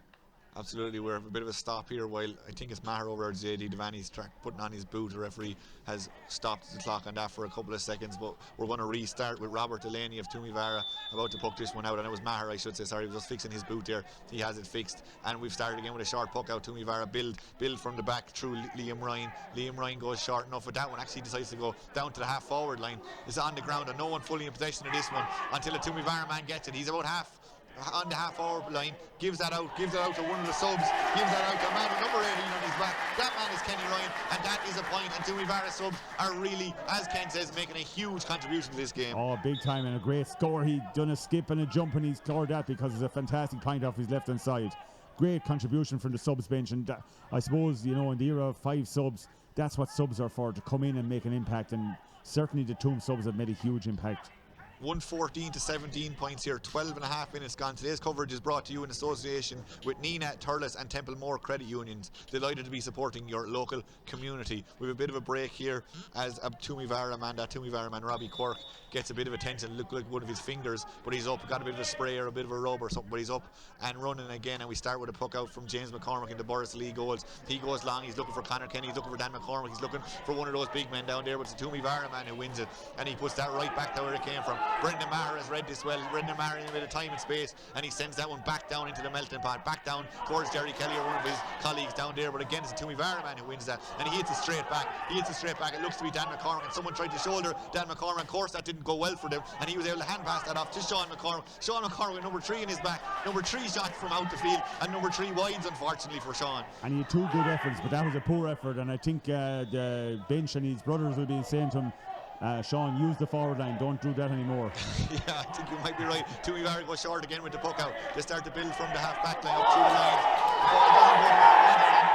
Absolutely, we're a bit of a stop here while I think it's Maher over at JD Devaney's putting on his boot. The referee has stopped the clock on that for a couple of seconds, but we're going to restart with Robert Delaney of Toomevara about to puck this one out, and it was Maher, I should say, sorry, he was just fixing his boot there. He has it fixed, and we've started again with a short puck out. Toomevara build from the back through Liam Ryan. Liam Ryan goes short enough, but that one actually decides to go down to the half forward line. It's on the ground and no one fully in possession of this one until the Toomevara man gets it. He's about half on the half forward line, gives that out to one of the subs, gives that out to a man with number 18 on his back. That man is Kenny Ryan, and that is a point, and Toomevara subs are really, as Ken says, making a huge contribution to this game.
Oh, big time, and a great score. He done a skip and a jump and he scored that because it's a fantastic point off his left hand side. Great contribution from the subs bench, and I suppose, you know, in the era of 5 subs, that's what subs are for, to come in and make an impact, and certainly the Toom subs have made a huge impact.
114 to 17 points here, 12 and a half minutes gone. Today's coverage is brought to you in association with Nina, Thurles and Templemore Credit Unions. Delighted to be supporting your local community. We have a bit of a break here as a Toomevara man Robbie Quirk gets a bit of attention. Looked like one of his fingers, but he's up, got a bit of a spray or a bit of a rub or something, but he's up and running again, and we start with a puck out from James McCormack in the Borrisileigh goals. He goes long, he's looking for Conor Kenny, he's looking for Dan McCormack, he's looking for one of those big men down there, but it's a Toomevara man who wins it, and he puts that right back to where it came from. Brendan Maher has read this well. Brendan Maher in a bit of time and space, and he sends that one back down into the melting pot, back down towards Jerry Kelly or one of his colleagues down there, but again it's a Toomevara man who wins that, and he hits it straight back. It looks to be Dan McCormack, and someone tried to shoulder Dan McCormack. Of course that didn't go well for them, and he was able to hand pass that off to Sean McCormack. Sean McCormack with number 3 in his back, number 3 shots from out the field, and number 3 wides unfortunately for Sean.
And he had 2 good efforts, but that was a poor effort, and I think the bench and his brothers will be saying to him, Sean, use the forward line, don't do that anymore.
Yeah, I think you might be right. Toomevara goes short again with the puck out. They start to build from the half back line up through the lines.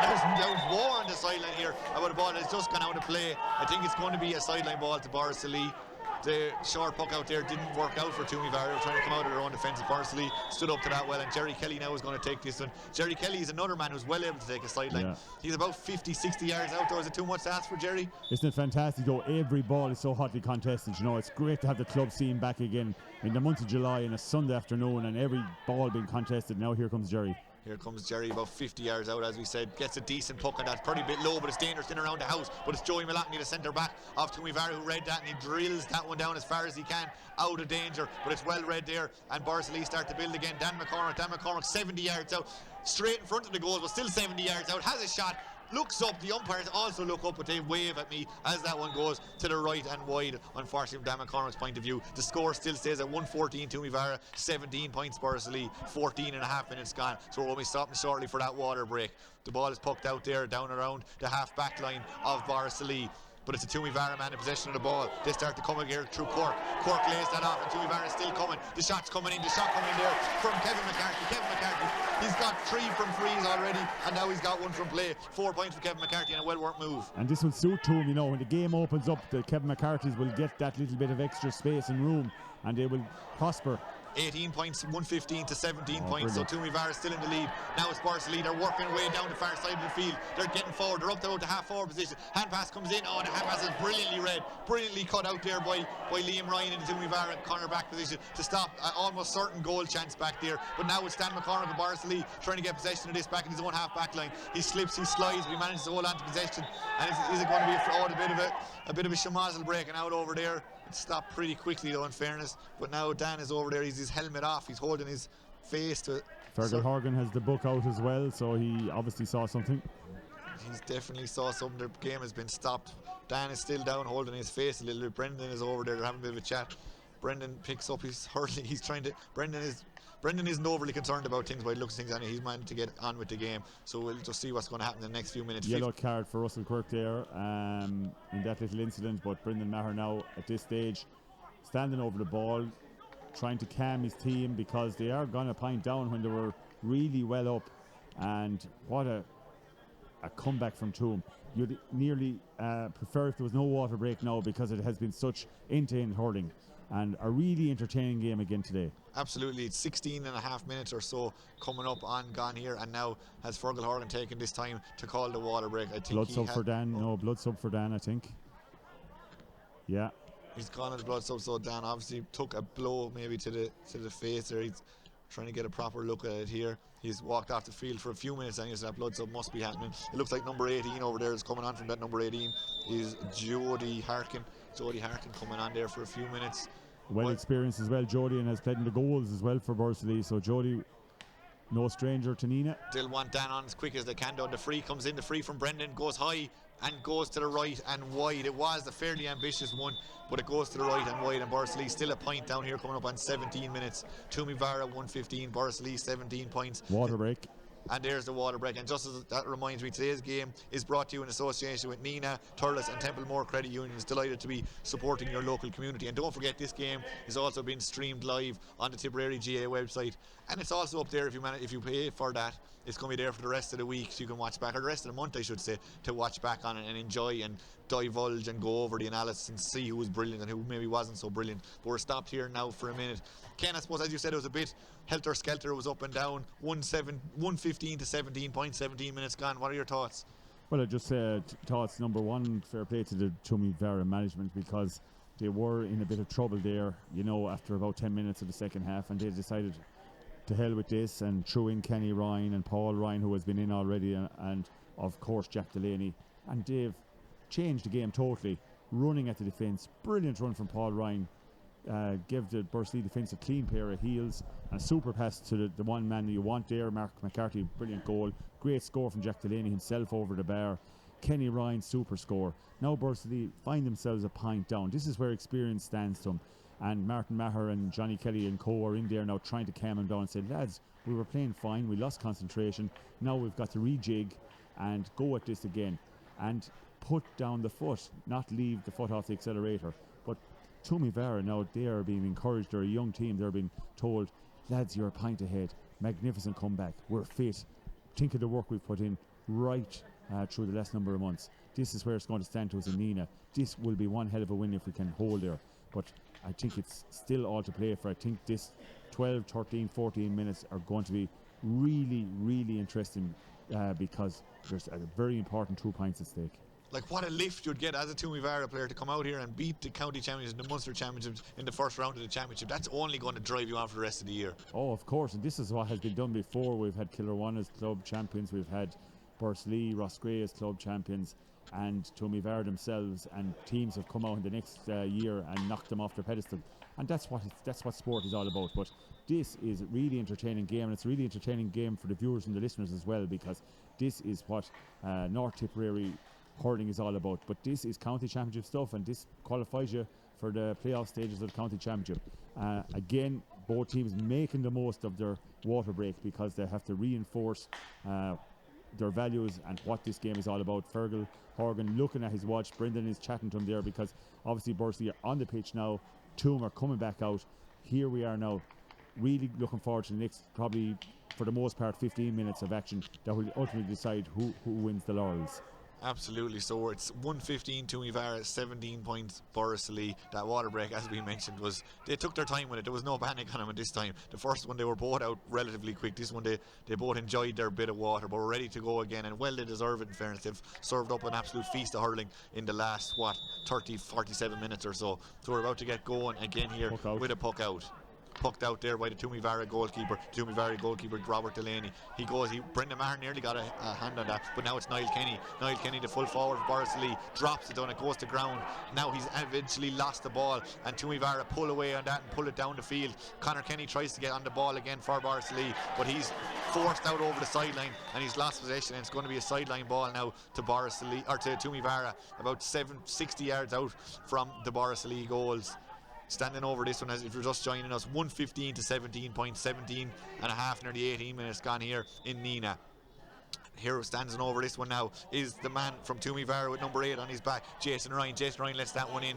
The ball doesn't go where there's war on the sideline here about a ball that's just gone out of play. I think it's going to be a sideline ball to Borrisileigh. The short puck out there didn't work out for Toomevara. They were trying to come out of their own defence. Borrisileigh stood up to that well, and Jerry Kelly now is going to take this one. Jerry Kelly is another man who's well able to take a sideline. Yeah. He's about 50-60 yards out though. Is it too much to ask for Jerry?
Isn't it fantastic though? Every ball is so hotly contested. You know, it's great to have the club scene back again in the month of July on a Sunday afternoon, and every ball being contested. Now here comes Jerry.
Here comes Jerry, about 50 yards out, as we said. Gets a decent puck on that, pretty bit low, but it's dangerous in around the house. But it's Joey Malachney, the centre back of Toomevara, who read that, and he drills that one down as far as he can, out of danger. But it's well read there, and Borrisileigh start to build again. Dan McCormack 70 yards out, straight in front of the goal, but still 70 yards out, has a shot. Looks up, the umpires also look up, but they wave at me as that one goes to the right and wide, unfortunately from Dan McCormack's point of view. The score still stays at 114 Toomevara, 17 points Borrisileigh, 14 and a half minutes gone, so we'll be stopping shortly for that water break. The ball is pucked out there, down around the half back line of Borrisileigh, but it's a Toomevara man in possession of the ball. They start to come again through Cork. Cork lays that off, and Toomevara is still coming. The shot's coming in, the shot coming in there from Kevin McCarthy. He's got 3 from frees already, and now he's got 1 from play. 4 points for Kevin McCarthy, and a well-worked move.
And this will suit Toom, you know, when the game opens up, the Kevin McCarthy's will get that little bit of extra space and room, and they will prosper.
18 points, 115 to 17 points,
brilliant.
so Toomevara is still in the lead. Now it's Borrisileigh, they're working way down the far side of the field. They're getting forward, they're up there with the half forward position. Hand pass comes in, and the hand pass is brilliantly read, brilliantly cut out there by Liam Ryan in the Toomevara corner back position to stop an almost certain goal chance back there. But now it's Dan McCormack of Borrisileigh trying to get possession of this back in his own half back line. He slips, he slides, but he manages to hold on to possession. And is it going to be a bit of a shamazel breaking out over there? It stopped pretty quickly though, in fairness. But now Dan is over there. He's his helmet off. He's holding his face to.
Fergal Horgan has the book out as well, so he obviously saw something.
He's definitely saw something. The game has been stopped. Dan is still down, holding his face a little bit. Brendan is over there. They're having a bit of a chat. Brendan picks up his hurling. He's trying to. Brendan isn't overly concerned about things by the looks of things. Anyway, he's managed to get on with the game. So we'll just see what's going to happen in the next few minutes.
Yellow card for Russell Quirk there in that little incident. But Brendan Maher now at this stage standing over the ball, trying to calm his team because they are going to pint down when they were really well up. And what a comeback from Toom. You'd nearly prefer if there was no water break now, because it has been such end-to-end hurling and a really entertaining game again today.
Absolutely. It's 16 and a half minutes or so coming up on gone here, and now has Fergal Horgan taken this time to call the water break? I think
blood sub for Dan. No, blood sub for Dan, I think. Yeah,
he's gone at the blood sub, so Dan obviously took a blow maybe to the face there. He's trying to get a proper look at it here. He's walked off the field for a few minutes and that blood sub must be happening. It looks like number 18 over there is coming on from that number 18 is Jody Harkin. Jody Harkin coming on there for a few minutes.
Well experienced as well, Jody, and has played in the goals as well for Borrisileigh. So Jody, no stranger to Nina.
Still want Dan on as quick as they can down. The free comes in, the free from Brendan goes high and goes to the right and wide. It was a fairly ambitious one, but it goes to the right and wide, and Borrisileigh still a point down here coming up on 17 minutes. Toomevara 115, Borrisileigh 17 points.
Water break.
And there's the water break. And just as that reminds me, today's game is brought to you in association with Nina, Thurles and Templemore Credit Unions. Delighted to be supporting your local community. And don't forget, this game is also being streamed live on the Tipperary GA website, and it's also up there if you pay for that. It's going to be there for the rest of the week, so you can watch back, or the rest of the month I should say, to watch back on it and enjoy and divulge and go over the analysis and see who was brilliant and who maybe wasn't so brilliant. But we're stopped here now for a minute. Ken, I suppose as you said, it was a bit helter-skelter. It was up and down, 115 to 17 points, 17 minutes gone. What are your thoughts?
Well, I just thoughts, number one, fair play to the Toomevara management, because they were in a bit of trouble there, after about 10 minutes of the second half, and they decided to hell with this and threw in Kenny Ryan and Paul Ryan, who has been in already, and of course Jack Delaney, and they've changed the game totally, running at the defence. Brilliant run from Paul Ryan, gave the Borrisileigh defence a clean pair of heels and a super pass to the one man you want there, Mark McCarthy. Brilliant goal, great score from Jack Delaney himself over the bar. Kenny Ryan, super score. Now Borrisileigh find themselves a point down. This is where experience stands to them, and Martin Maher and Johnny Kelly and co are in there now trying to calm him down and say, lads, we were playing fine, we lost concentration, now we've got to rejig and go at this again and put down the foot, not leave the foot off the accelerator. But Toomevara now, they are being encouraged, they're a young team, they're being told, lads, you're a pint ahead, magnificent comeback, we're fit, think of the work we've put in right through the last number of months. This is where it's going to stand to us in Nina. This will be one hell of a win if we can hold there, but I think it's still all to play for. I think this 12, 13, 14 minutes are going to be really, really interesting because there's a very important 2 points at stake.
Like, what a lift you'd get as a Toomevara player to come out here and beat the county champions and the Munster championships in the first round of the championship. That's only going to drive you on for the rest of the year.
Oh, of course, and this is what has been done before. We've had Killarone as club champions, we've had Borrisileigh, Roscrea as club champions, and Toomevara themselves, and teams have come out in the next year and knocked them off their pedestal, and that's what sport is all about. But this is a really entertaining game, and it's a really entertaining game for the viewers and the listeners as well, because this is what North Tipperary hurling is all about. But this is county championship stuff, and this qualifies you for the playoff stages of the county championship. Again, both teams making the most of their water break, because they have to reinforce their values and what this game is all about. Fergal Horgan looking at his watch, Brendan is chatting to him there, because obviously Borrisileigh are on the pitch now, Toom are coming back out. Here we are now, really looking forward to the next, probably for the most part, 15 minutes of action that will ultimately decide who wins the laurels.
Absolutely. So it's 115 Toomevara, 17 points Borrisileigh. That water break, as we mentioned, they took their time with it. There was no panic on them at this time. The first one, they were both out relatively quick. This one, they both enjoyed their bit of water, but were ready to go again, and well, they deserve it. In fairness, they've served up an absolute feast of hurling in the last 47 minutes or so. So we're about to get going again here with a puck out. pucked out there by the Toomevara goalkeeper Robert Delaney. Brendan Maher nearly got a hand on that, but now it's Niall Kenny, the full forward of Borrisileigh, drops it on, it goes to ground. Now he's eventually lost the ball, and Toomevara pull away on that and pull it down the field. Conor Kenny tries to get on the ball again for Borrisileigh, but he's forced out over the sideline and he's lost possession, and it's going to be a sideline ball now to Borrisileigh, or to Toomevara, about 60 yards out from the Borrisileigh goals. Standing over this one, as if you're just joining us, 115 to 17 points, 17 and a half, nearly 18 minutes gone here in Nina. Here standing over this one now is the man from Toomevara with number 8 on his back, Jason Ryan. Jason Ryan lets that one in.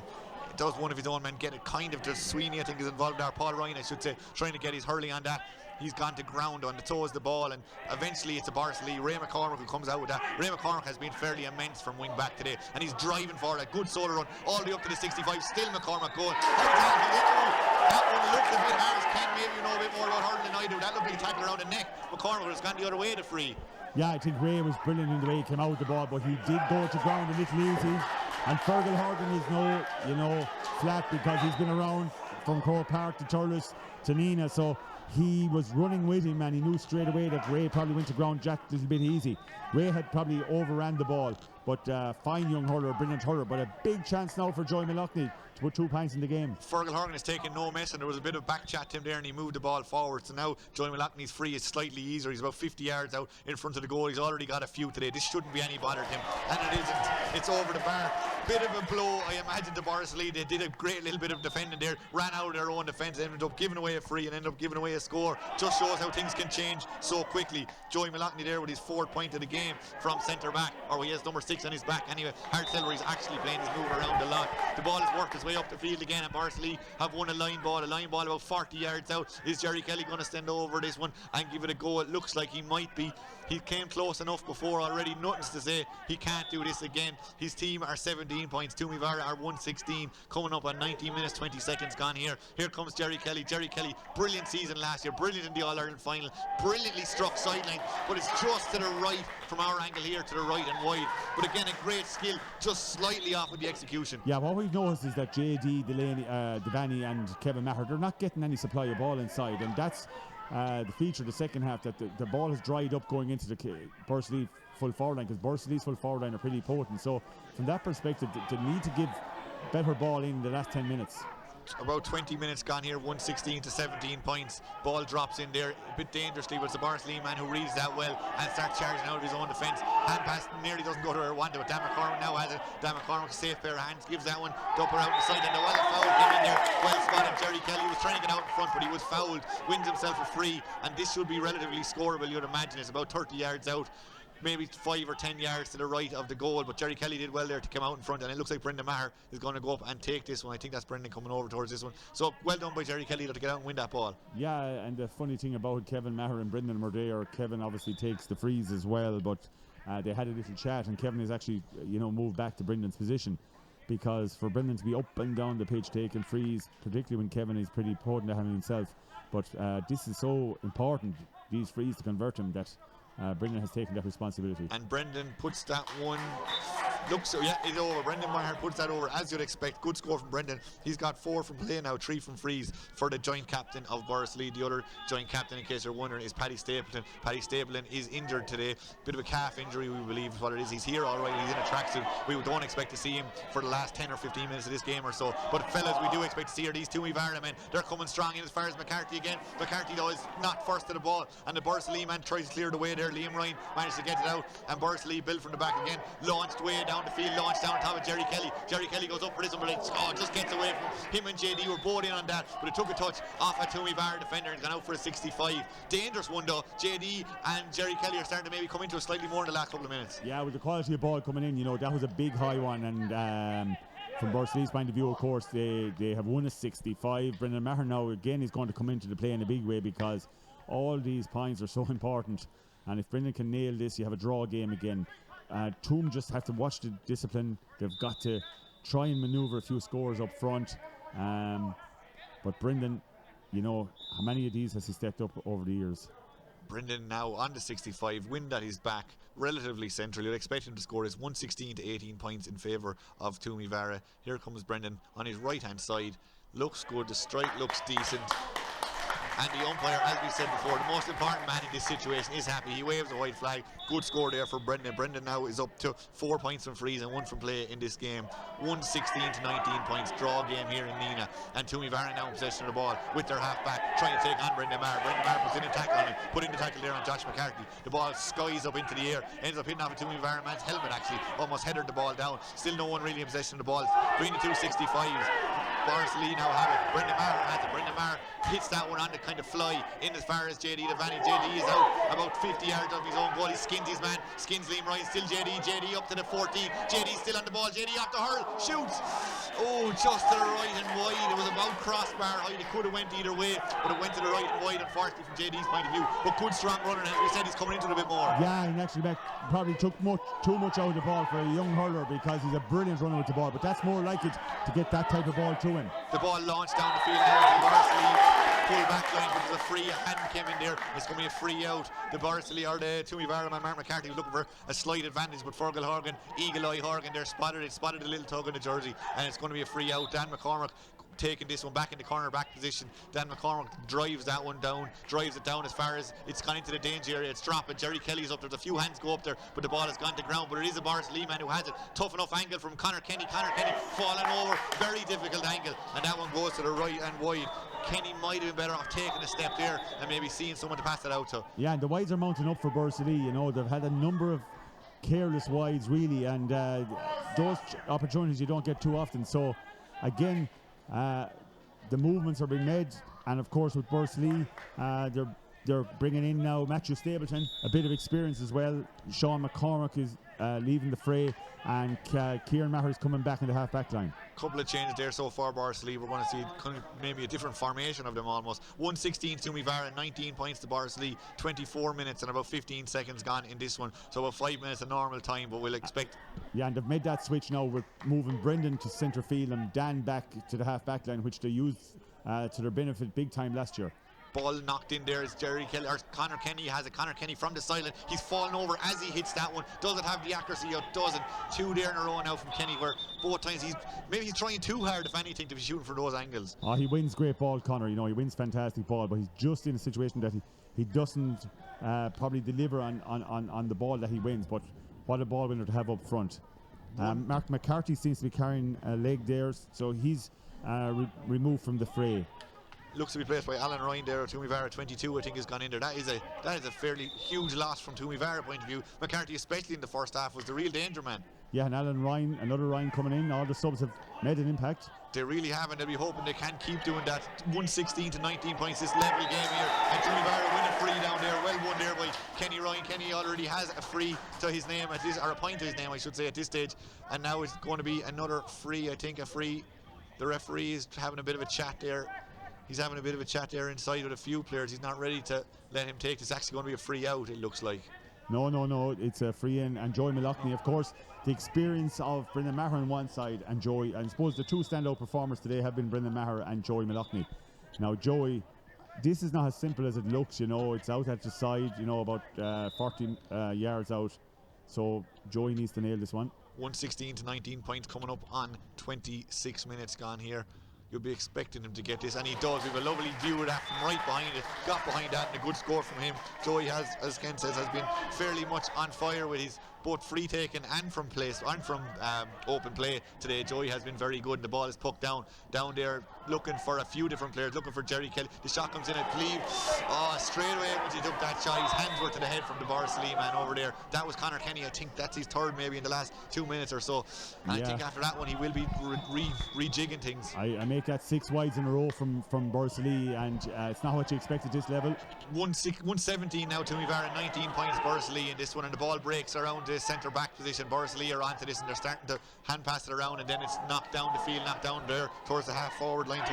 Does one of his own men get it? Kind of. Just Sweeney, I think, is involved there. Paul Ryan, I should say, trying to get his hurley on that. He's gone to ground on the toes of the ball, and eventually it's a Borrisileigh. Ray McCormick who comes out with that. Ray McCormick has been fairly immense from wing back today, and he's driving for a good solo run all the way up to the 65. Still McCormick going. That one looked a bit harsh. Ken, maybe you know a bit more about hurling than I do. That looked like a tackle around the neck. McCormick has gone the other way to free.
Yeah, I think Ray was brilliant in the way he came out with the ball, but he did go to ground a little easy. And Fergal Horgan is no flat, because he's been around from Croke Park to Turles to Nina, so he was running with him, and he knew straight away that Ray probably went to ground jacked a little bit easy. Ray had probably overran the ball, but fine young hurler, brilliant hurler, but a big chance now for Joy Malachney to put 2 points in the game.
Fergal Horgan is taking no mess, and there was a bit of back chat to him there, and he moved the ball forward. So now Joy Malachney's free is slightly easier. He's about 50 yards out in front of the goal. He's already got a few today. This shouldn't be any bother to him, and it isn't. It's over the bar. Bit of a blow, I imagine, to Borrisileigh. They did a great little bit of defending there, ran out of their own defence, ended up giving away a free and ended up giving away a score. Just shows how things can change so quickly. Joey Malachney there with his 4th point of the game from centre back, or he has number 6 on his back anyway. Hartillery's actually playing his move around a lot. The ball has worked its way up the field again, and Borrisileigh have won a line ball about 40 yards out. Is Jerry Kelly going to stand over this one and give it a go? It looks like he might be. He came close enough before already, nothing to say. He can't do this again. His team are 17 points, Toomevara are 116, coming up on 19 minutes 20 seconds gone here. Here comes Jerry Kelly. Jerry Kelly, brilliant season last year, brilliant in the All-Ireland final, brilliantly struck sideline, but it's just to the right from our angle here, to the right and wide. But again, a great skill, just slightly off with the execution.
Yeah, what we've noticed is that JD, Devaney and Kevin Maher, they're not getting any supply of ball inside, and that's the feature of the second half, that the ball has dried up going into the Borrisileigh full forward line, because Borrisileigh's full forward line are pretty potent. So from that perspective, they need to give better ball in the last 10 minutes.
About 20 minutes gone here, 116 to 17 points. Ball drops in there a bit dangerously, but it's a Borrisileigh man who reads that well and starts charging out of his own defence. Hand pass nearly doesn't go to where it wanted, but Dan McCormick now has it. Dan McCormick, safe pair of hands, gives that one, dumper out the side, and the foul came in there. Well spotted. Jerry Kelly was trying to get out in front, but he was fouled, wins himself a free, and this should be relatively scoreable, you'd imagine. It's about 30 yards out, maybe 5 or 10 yards to the right of the goal, but Jerry Kelly did well there to come out in front, and it looks like Brendan Maher is going to go up and take this one. I think that's Brendan coming over towards this one, so well done by Jerry Kelly to get out and win that ball.
Yeah, and the funny thing about Kevin Maher and Brendan were there, Kevin obviously takes the frees as well, but they had a little chat, and Kevin has actually moved back to Brendan's position, because for Brendan to be up and down the pitch taking frees, particularly when Kevin is pretty potent at him himself, but this is so important, these frees, to convert him, that Brendan has taken that responsibility.
And Brendan puts that one, it's over. Brendan Maher puts that over, as you'd expect. Good score from Brendan. He's got 4 from play now, 3 from frees for the joint captain of Borrisileigh. The other joint captain, in case you're wondering, is Paddy Stapleton. Paddy Stapleton is injured today, bit of a calf injury, we believe is what it is. He's here all right, he's in a tracksuit. We don't expect to see him for the last 10 or 15 minutes of this game or so, but fellas, we do expect to see these Toomevara men. They're coming strong in as far as McCarthy again. McCarthy though is not first to the ball, and the Borrisileigh man tries to clear the way there. Liam Ryan managed to get it out, and Borrisileigh built from the back again, launched way down the field, launched down on top of Jerry Kelly. Jerry Kelly goes up for this one, but it just gets away from him, and JD were both in on that, but it took a touch off a Toomevara defender and gone out for a 65. Dangerous one though. JD and Jerry Kelly are starting to maybe come into it slightly more in the last couple of minutes.
Yeah, with the quality of ball coming in, that was a big high one, and from Borrisileigh's point of view, of course, they have won a 65. Brendan Maher now again is going to come into the play in a big way, because all these points are so important, and if Brendan can nail this, you have a draw game again. Toom just have to watch the discipline. They've got to try and manoeuvre a few scores up front, but Brendan, how many of these has he stepped up over the years?
Brendan now on the 65, wind at his back, relatively central. You'd expect him to score his 116 to 18 points in favour of Toomevara. Here comes Brendan on his right hand side. Looks good, the strike looks decent. and the umpire, as we said before, the most important man in this situation is happy. He waves a white flag. Good score there for Brendan. Brendan now is up to 4 points from frees and 1 from play in this game. 116 to 19 points, draw game here in Nina, and Toomevara now in possession of the ball with their half back, trying to take on Brendan Maher. Brendan Maher puts in a tackle on him, put in the tackle there on Josh McCarthy. The ball skies up into the air, ends up hitting off a Toomevara man's helmet actually, almost headed the ball down. Still no one really in possession of the ball. Between the 265s, Borrisileigh now have it. Brendan Maher has it. Brendan Maher hits that one on the kind of fly in as far as JD Devaney. JD is out about 50 yards off his own goal. He skins his man, skins Liam Ryan. Still JD up to the 14. JD still on the ball. JD off the hurl, shoots. Oh, just to the right and wide. It was about crossbar height. It could have went either way, but it went to the right and wide, unfortunately, from JD's point of view. But good strong runner, and as we said, he's coming into it a bit more.
Yeah, and actually probably took too much out of the ball for a young hurler, because he's a brilliant runner with the ball, but that's more like it to get that type of ball to him.
The ball launched down the field now to the Borrisileigh pull back line, but there's a free. A hand came in there. It's going to be a free out. The Borrisileigh, or the Toomevara man, Mark McCarthy, was looking for a slight advantage, but Fergal Horgan, Eagle Eye Horgan there spotted a little tug on the jersey, and it's going to be a free out. Dan McCormack taking this one back in the corner back position. Dan McCormack drives that one down, drives it down as far as it's gone into the danger area. It's dropping. Jerry Kelly's up there. There's a few hands go up there, but the ball has gone to ground. But it is a Borrisileigh man who has it. Tough enough angle from Conor Kenny. Conor Kenny falling over. Very difficult angle, and that one goes to the right and wide. Kenny might have been better off taking a step there and maybe seeing someone to pass it out to.
Yeah, and the wides are mounting up for Borrisileigh. You know, they've had a number of careless wides really, and those opportunities you don't get too often. So again, the movements are being made, and of course with Borrisileigh, they're bringing in now Matthew Stapleton, a bit of experience as well. Sean McCormack is leaving the fray, and Kieran Maher is coming back in the half back line.
Couple of changes there so far, Borrisileigh. We're going to see kind of maybe a different formation of them almost. 116 to Toomevara, 19 points to Borrisileigh, 24 minutes and about 15 seconds gone in this one. So about 5 minutes of normal time, but we'll expect.
Yeah, and they've made that switch now with moving Brendan to centre field and Dan back to the half back line, which they used to their benefit big time last year.
Ball knocked in there as Jerry Kelly, or Conor Kenny has it. Conor Kenny from the sideline. He's fallen over as he hits that one. Does it have the accuracy or doesn't? 2 there in a row now from Kenny, where both times he's trying too hard, if anything, to be shooting for those angles.
Oh, he wins great ball, Conor. You know, he wins fantastic ball, but he's just in a situation that he doesn't probably deliver on the ball that he wins. But what a ball winner to have up front. Mark McCarthy seems to be carrying a leg there, so he's removed from the fray.
Looks to be placed by Alan Ryan there. Toomevara 22 I think has gone in there. That is a fairly huge loss from Toomevara point of view. McCarthy, especially in the first half, was the real danger man.
Yeah, and Alan Ryan, another Ryan coming in. All the subs have made an impact.
They really have, and they'll be hoping they can keep doing that. 116 to 19 points, this level game here, and Toomevara win a free down there. Well won there by Kenny Ryan. Kenny already has a free to his name at this, or a point to his name I should say at this stage, and now it's going to be another free. I think a free. The referee is having a bit of a chat there. He's having a bit of a chat there inside with a few players. He's not ready to let him take. It's actually going to be a free out, it looks like.
No, it's a free in. And Joy Mallochny, of course, the experience of Brendan Maher on one side and Joy, and I suppose the two standout performers today have been Brendan Maher and Joy Mallochny. Now Joy, this is not as simple as it looks, you know. It's out at the side, you know, about 40 yards out. So Joy needs to nail this one.
116 to 19 points coming up on 26 minutes gone here. You'll be expecting him to get this, and he does. We have a lovely view of that from right behind it. Got behind that, and a good score from him. Joey has, as Ken says, has been fairly much on fire with his both free taking and from place and from open play today. Joey has been very good. The ball is poked down there, looking for a few different players, looking for Jerry Kelly. The shot comes in at Cleve. Oh, straight away once he took that shot, his hands were to the head from the Borrisileigh man over there. That was Conor Kenny. I think that's his third maybe in the last 2 minutes or so. And I think after that one he will be rejigging things.
I make that 6 wides in a row from Borrisileigh, and it's not what you expect at this level.
117 now, Toomevara, 19 points Borrisileigh in this one, and the ball breaks around the centre back position. Borrisileigh are onto this, and they're starting to hand pass it around, and then it's knocked down the field, knocked down there towards the half forward line,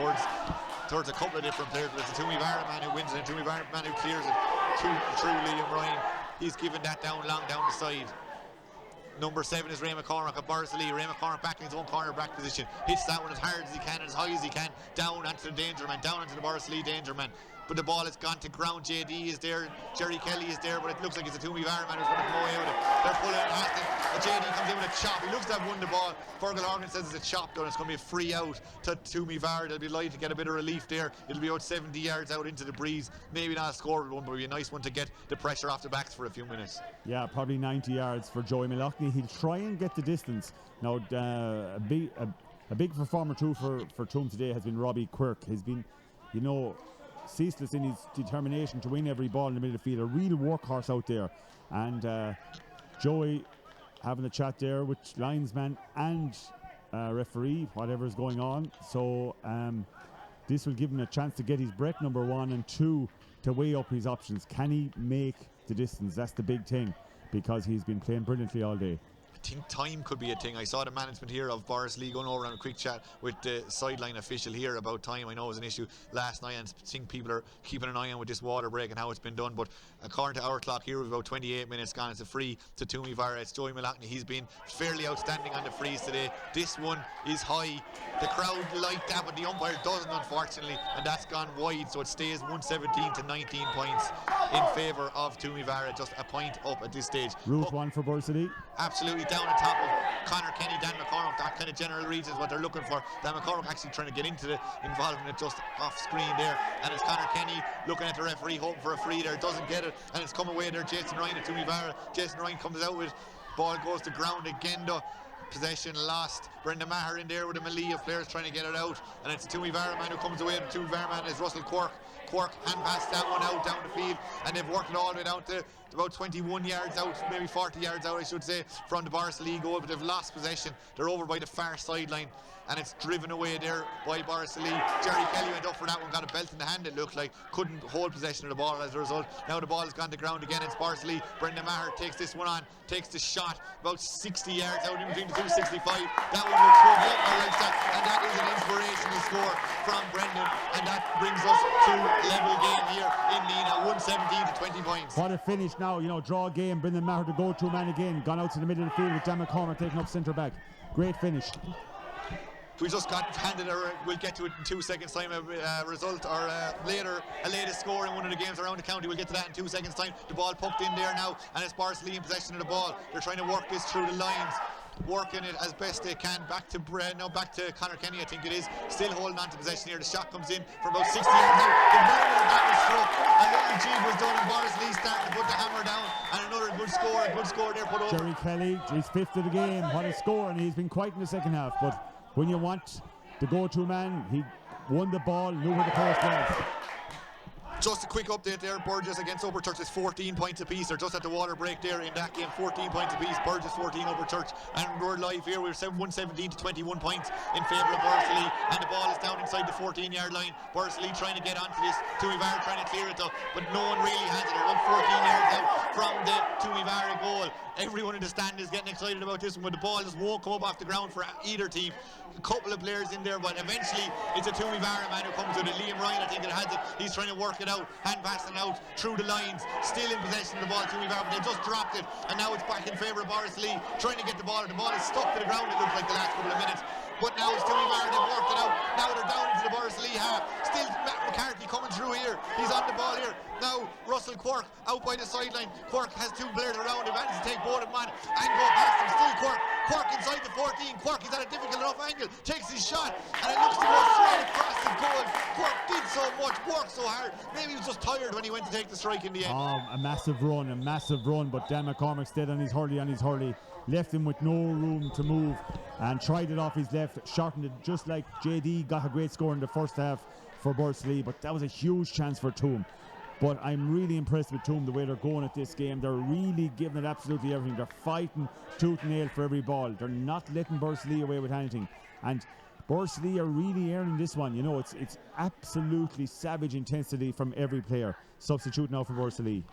towards a couple of different players. But it's a Toomevara man who wins it, a Toomevara man who clears it through Liam Ryan. He's given that down long down the side. Number 7 is Ray McCormack of Borrisileigh. Ray McCormack back in his own corner back position. Hits that one as hard as he can and as high as he can. Down onto the danger man. Down onto the Borrisileigh danger man. but the ball has gone to ground. JD is there, Jerry Kelly is there, but it looks like it's a Toomevara man who's going to come away with it. They're pulling it past it. JD comes in with a chop. He looks to have won the ball. Fergal Horgan says it's a chop done. It's going to be a free out to Toomevara. They'll be light to get a bit of relief there. It'll be about 70 yards out into the breeze. Maybe not a scored one, but it'll be a nice one to get the pressure off the backs for a few minutes.
Yeah, probably 90 yards for Joey Malachny. He'll try and get the distance. Now, a big performer too for Toom today has been Robbie Quirk. He's been, ceaseless in his determination to win every ball in the middle of the field. A real workhorse out there. And Joey having a chat there with linesman and referee, whatever's going on. So this will give him a chance to get his break, number one, and two, to weigh up his options. Can he make the distance? That's the big thing, because he's been playing brilliantly all day.
I think time could be a thing. I saw the management here of Borrisileigh going over on a quick chat with the sideline official here about time. I know it was an issue last night, and I think people are keeping an eye on with this water break and how it's been done. But according to our clock here, we've about 28 minutes gone. It's a free to Toomevara. It's Joey Malachny. He's been fairly outstanding on the frees today. This one is high. The crowd like that, but the umpire doesn't, unfortunately, and that's gone wide. So it stays 117 to 19 points in favour of Toomevara. Just a point up at this stage.
Route one for Borrisileigh.
Absolutely down on top of Conor Kenny, Dan McCormack. That kind of general reads is what they're looking for. Dan McCormack actually trying to get into the involvement it just off screen there, and it's Conor Kenny looking at the referee, hoping for a free there, doesn't get it, and it's come away there. Jason Ryan at Toomevara. Jason Ryan comes out with ball, goes to ground again though. Possession lost. Brendan Maher in there with a melee of players trying to get it out, and it's a Toomevara man who comes away. The Toomevara man is Russell Quirk. Quirk hand passed that one out down the field, and they've worked it all the way down to about 21 yards out, maybe 40 yards out I should say, from the Borrisileigh goal, but they've lost possession. They're over by the far sideline, and it's driven away there by Borrisileigh. Jerry Kelly went up for that one, got a belt in the hand, it looked like, couldn't hold possession of the ball as a result. Now the ball has gone to ground again. It's Borrisileigh. Brendan Maher takes this one on, takes the shot about 60 yards out in between the 265. That one looks good. Yep, I like that, and that is an inspirational score from Brendan, and that brings us to level game here in Nina, 117 to 20 points.
What a finish now, draw a game. Brendan Maher, the go-to man again, gone out to the middle of the field with Dan McCormack taking up centre back. Great finish.
We just got handed we'll get to it in 2 seconds time, a result, or later a latest score in one of the games around the county. We'll get to that in 2 seconds time. The ball poked in there now, and it's Borrisileigh in possession of the ball. They're trying to work this through the lines, working it as best they can. Back to Conor Kenny, I think it is, still holding on to possession here. The shot comes in from about 60 yards out. The ball that was struck, a little jig was done, and Borrisileigh starting to put the hammer down, and another good score there put over.
Jerry Kelly, his fifth of the game. What a score, and he's been quiet in the second half, but when you want the go-to man, he won the ball, knew where the post was.
Just a quick update there. Burgess against Upperchurch is 14 points apiece. They're just at the water break there in that game. 14 points apiece. Burgess 14, Upperchurch. And we're live here. We're 117 to 21 points in favour of Borrisileigh. And the ball is down inside the 14-yard line. Borrisileigh trying to get onto this. Toomevara trying to clear it though, but no one really has it. They're about 14 yards out from the Toomevara goal. Everyone in the stand is getting excited about this one, but the ball just won't come up off the ground for either team. A couple of players in there, but eventually it's a Toomevara man who comes with it. Liam Ryan, I think, that has it. He's trying to work it out, hand passing out through the lines, still in possession of the ball, Toomevara, but they just dropped it, and now it's back in favour of Borrisileigh, trying to get the ball. The ball is stuck to the ground, it looks like, the last couple of minutes, but now it's Toomevara. They've worked it out. Now they're down into the Borrisileigh half. Still Matt McCarthy coming through here. He's on the ball here. Now Russell Quirk out by the sideline. Quirk has two players around him, managed to take both of them on and go past him. Still Quirk inside the 14. Quirk is at a difficult enough angle, takes his shot, and it looks to go straight across the goal. Quirk did so much, worked so hard. Maybe he was just tired when he went to take the strike in the end.
A massive run, but Dan McCormack stayed on his hurley, left him with no room to move, and tried it off his left, shortened it just like JD got a great score in the first half for Borrisileigh, but that was a huge chance for Toom. But I'm really impressed with Toom, the way they're going at this game. They're really giving it absolutely everything. They're fighting tooth and nail for every ball. They're not letting Borrisileigh away with anything. And Borrisileigh are really earning this one. It's absolutely savage intensity from every player. Substitute now for Borrisileigh.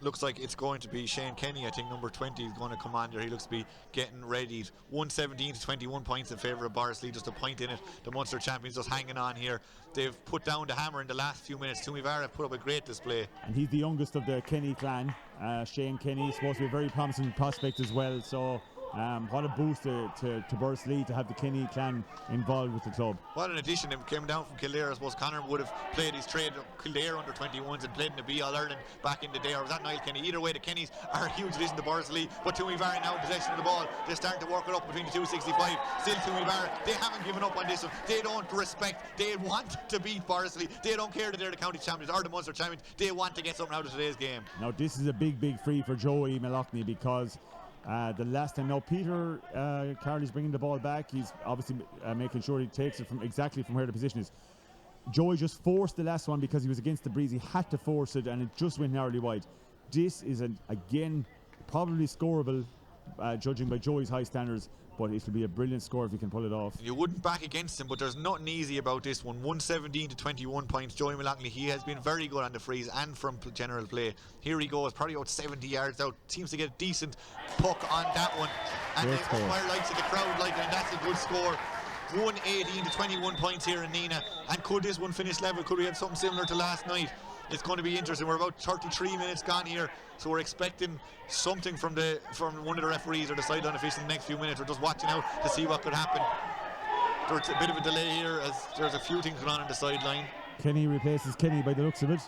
Looks like it's going to be Shane Kenny. I think number 20 is going to come on there. He looks to be getting ready. 117 to 21 points in favour of Borrisileigh, just a point in it. The Munster champions just hanging on here. They've put down the hammer in the last few minutes. Toomevara have put up a great display.
And he's the youngest of the Kenny clan. Shane Kenny is supposed to be a very promising prospect as well. So What a boost to Borrisileigh to have the Kenny clan involved with the club.
Well, in addition, it came down from Kildare. I suppose Conor would have played his trade Kildare under 21s and played in the B All-Ireland back in the day, or was that Niall Kenny? Either way, the Kennys are a huge addition to Borrisileigh, but Toomevara now in possession of the ball. They're starting to work it up between the 265. Still Toomevara, they haven't given up on this one. They don't respect, they want to beat Borrisileigh. They don't care that they're the county champions or the Munster champions. They want to get something out of today's game.
Now this is a big free for Joey Malachney, because the last time now Peter Carley's bringing the ball back. He's obviously making sure he takes it from where the position is. Joey just forced the last one because he was against the breeze. He had to force it and it just went narrowly wide. This is again probably scoreable, judging by Joey's high standards, but it will be a brilliant score if he can pull it off.
You wouldn't back against him, but there's nothing easy about this one. 117 to 21 points. Joey Malachney, he has been very good on the frees and from general play. Here he goes, probably about 70 yards out. Seems to get a decent puck on that one. And the umpire likes it, the crowd like it, and that's a good score. 118 to 21 points here in Nina. And could this one finish level? Could we have something similar to last night? It's going to be interesting. We're about 33 minutes gone here, so we're expecting something from one of the referees or the sideline officials in the next few minutes. We're just watching out to see what could happen. There's a bit of a delay here as there's a few things going on the sideline.
Kenny replaces Kenny by the looks of it.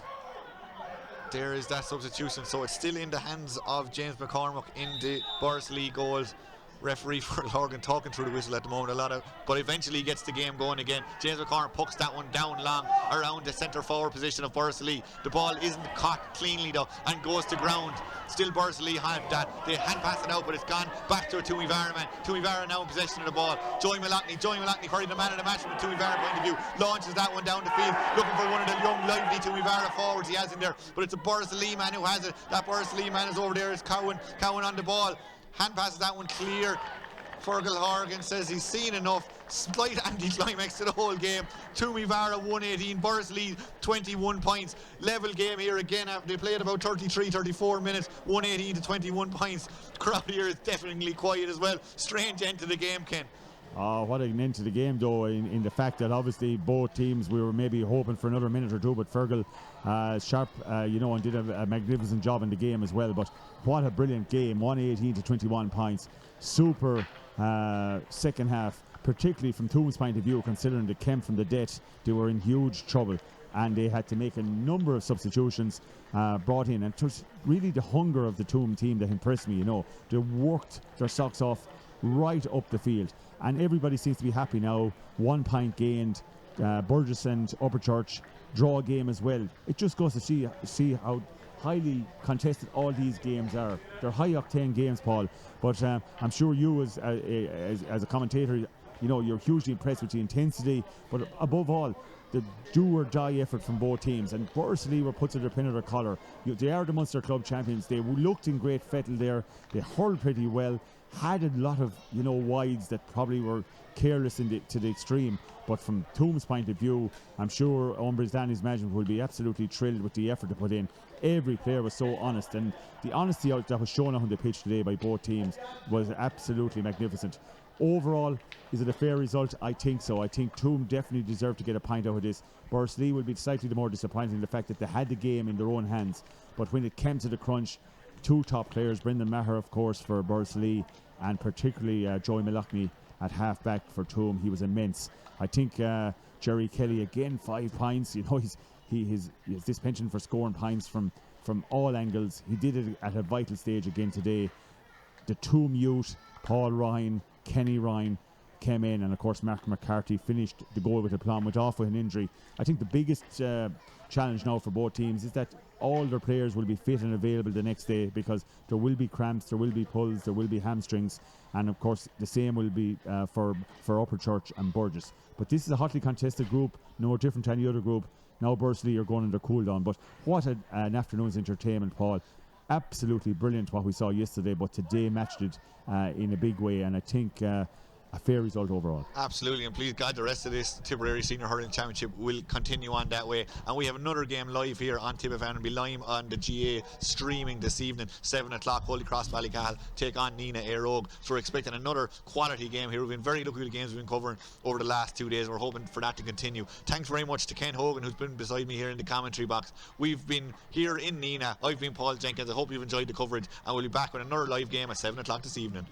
There is that substitution, so it's still in the hands of James McCormack in the Borrisileigh goals. Referee for Lorgan talking through the whistle at the moment but eventually he gets the game going again. James McCormack pucks that one down long around the centre forward position of Borrisileigh. The ball isn't caught cleanly though and goes to ground. Still Borrisileigh have that. They hand pass it out, but it's gone back to a Toomevara man. Toomevara now in possession of the ball. Joey Malachney probably the man of the match from a Toomevara point of view, launches that one down the field, looking for one of the young lively Toomevara forwards he has in there, but it's a Borrisileigh man who has it. That Borrisileigh man is over there, is Cowan on the ball. Hand passes that one clear. Fergal Horgan says he's seen enough. Slight anti-climax to the whole game. Toomevara 118, Borrisileigh 21 points. Level game here again after they played about 34 minutes. 118 to 21 points. Crowd here is definitely quiet as well. Strange end to the game, Ken.
Oh, what an end to the game though, in the fact that obviously both teams, we were maybe hoping for another minute or two, but Fergal sharp, and did a magnificent job in the game as well. But what a brilliant game, 118 to 21 points. Super second half, particularly from Toom's point of view, considering they came from the debt. They were in huge trouble and they had to make a number of substitutions brought in, and it was really the hunger of the Toom team that impressed me. They worked their socks off right up the field, and everybody seems to be happy now. 1 point gained. Burgess and Upperchurch draw a game as well. It just goes to see how highly contested all these games are. They're high octane games, Paul, but I'm sure you as a commentator, you're hugely impressed with the intensity, but above all the do or die effort from both teams. And Borrisileigh were put to their pin of their collar. They are the Munster Club champions. They looked in great fettle there. They hurled pretty well, had a lot of wides that probably were careless to the extreme, but from Toom's point of view, I'm sure Danny's management will be absolutely thrilled with the effort they put in. Every player was so honest, and the honesty that was shown on the pitch today by both teams was absolutely magnificent. Overall, is it a fair result? I think so. I think Toom definitely deserved to get a point out of this. Borrisileigh will be slightly the more disappointing in the fact that they had the game in their own hands, but when it came to the crunch, two top players, Brendan Maher of course for Borrisileigh, and particularly Joey Malachney at half back for Toom, he was immense. I think Jerry Kelly again, 5 points. He has this penchant for scoring points from all angles. He did it at a vital stage again today. The Toom youth, Paul Ryan, Kenny Ryan, came in, and of course Mark McCarthy finished the goal with aplomb, went off with an injury. I think the biggest challenge now for both teams is that all their players will be fit and available the next day, because there will be cramps, there will be pulls, there will be hamstrings, and of course the same will be for Upperchurch and Burgess. But this is a hotly contested group, no different to any other group. Now Borrisileigh are going under cool down, but what an afternoon's entertainment, Paul. Absolutely brilliant what we saw yesterday, but today matched it in a big way, and I think a fair result overall.
Absolutely, and please God, the rest of this Tipperary Senior Hurling Championship will continue on that way. And we have another game live here on Tipperary and be live on the GA streaming this evening, 7 o'clock, Holy Cross Ballycahill take on Nina Airog. So we're expecting another quality game here. We've been very lucky with the games we've been covering over the last 2 days. We're hoping for that to continue. Thanks very much to Ken Hogan, who's been beside me here in the commentary box. We've been here in Nina. I've been Paul Jenkins. I hope you've enjoyed the coverage, and we'll be back with another live game at 7 o'clock this evening.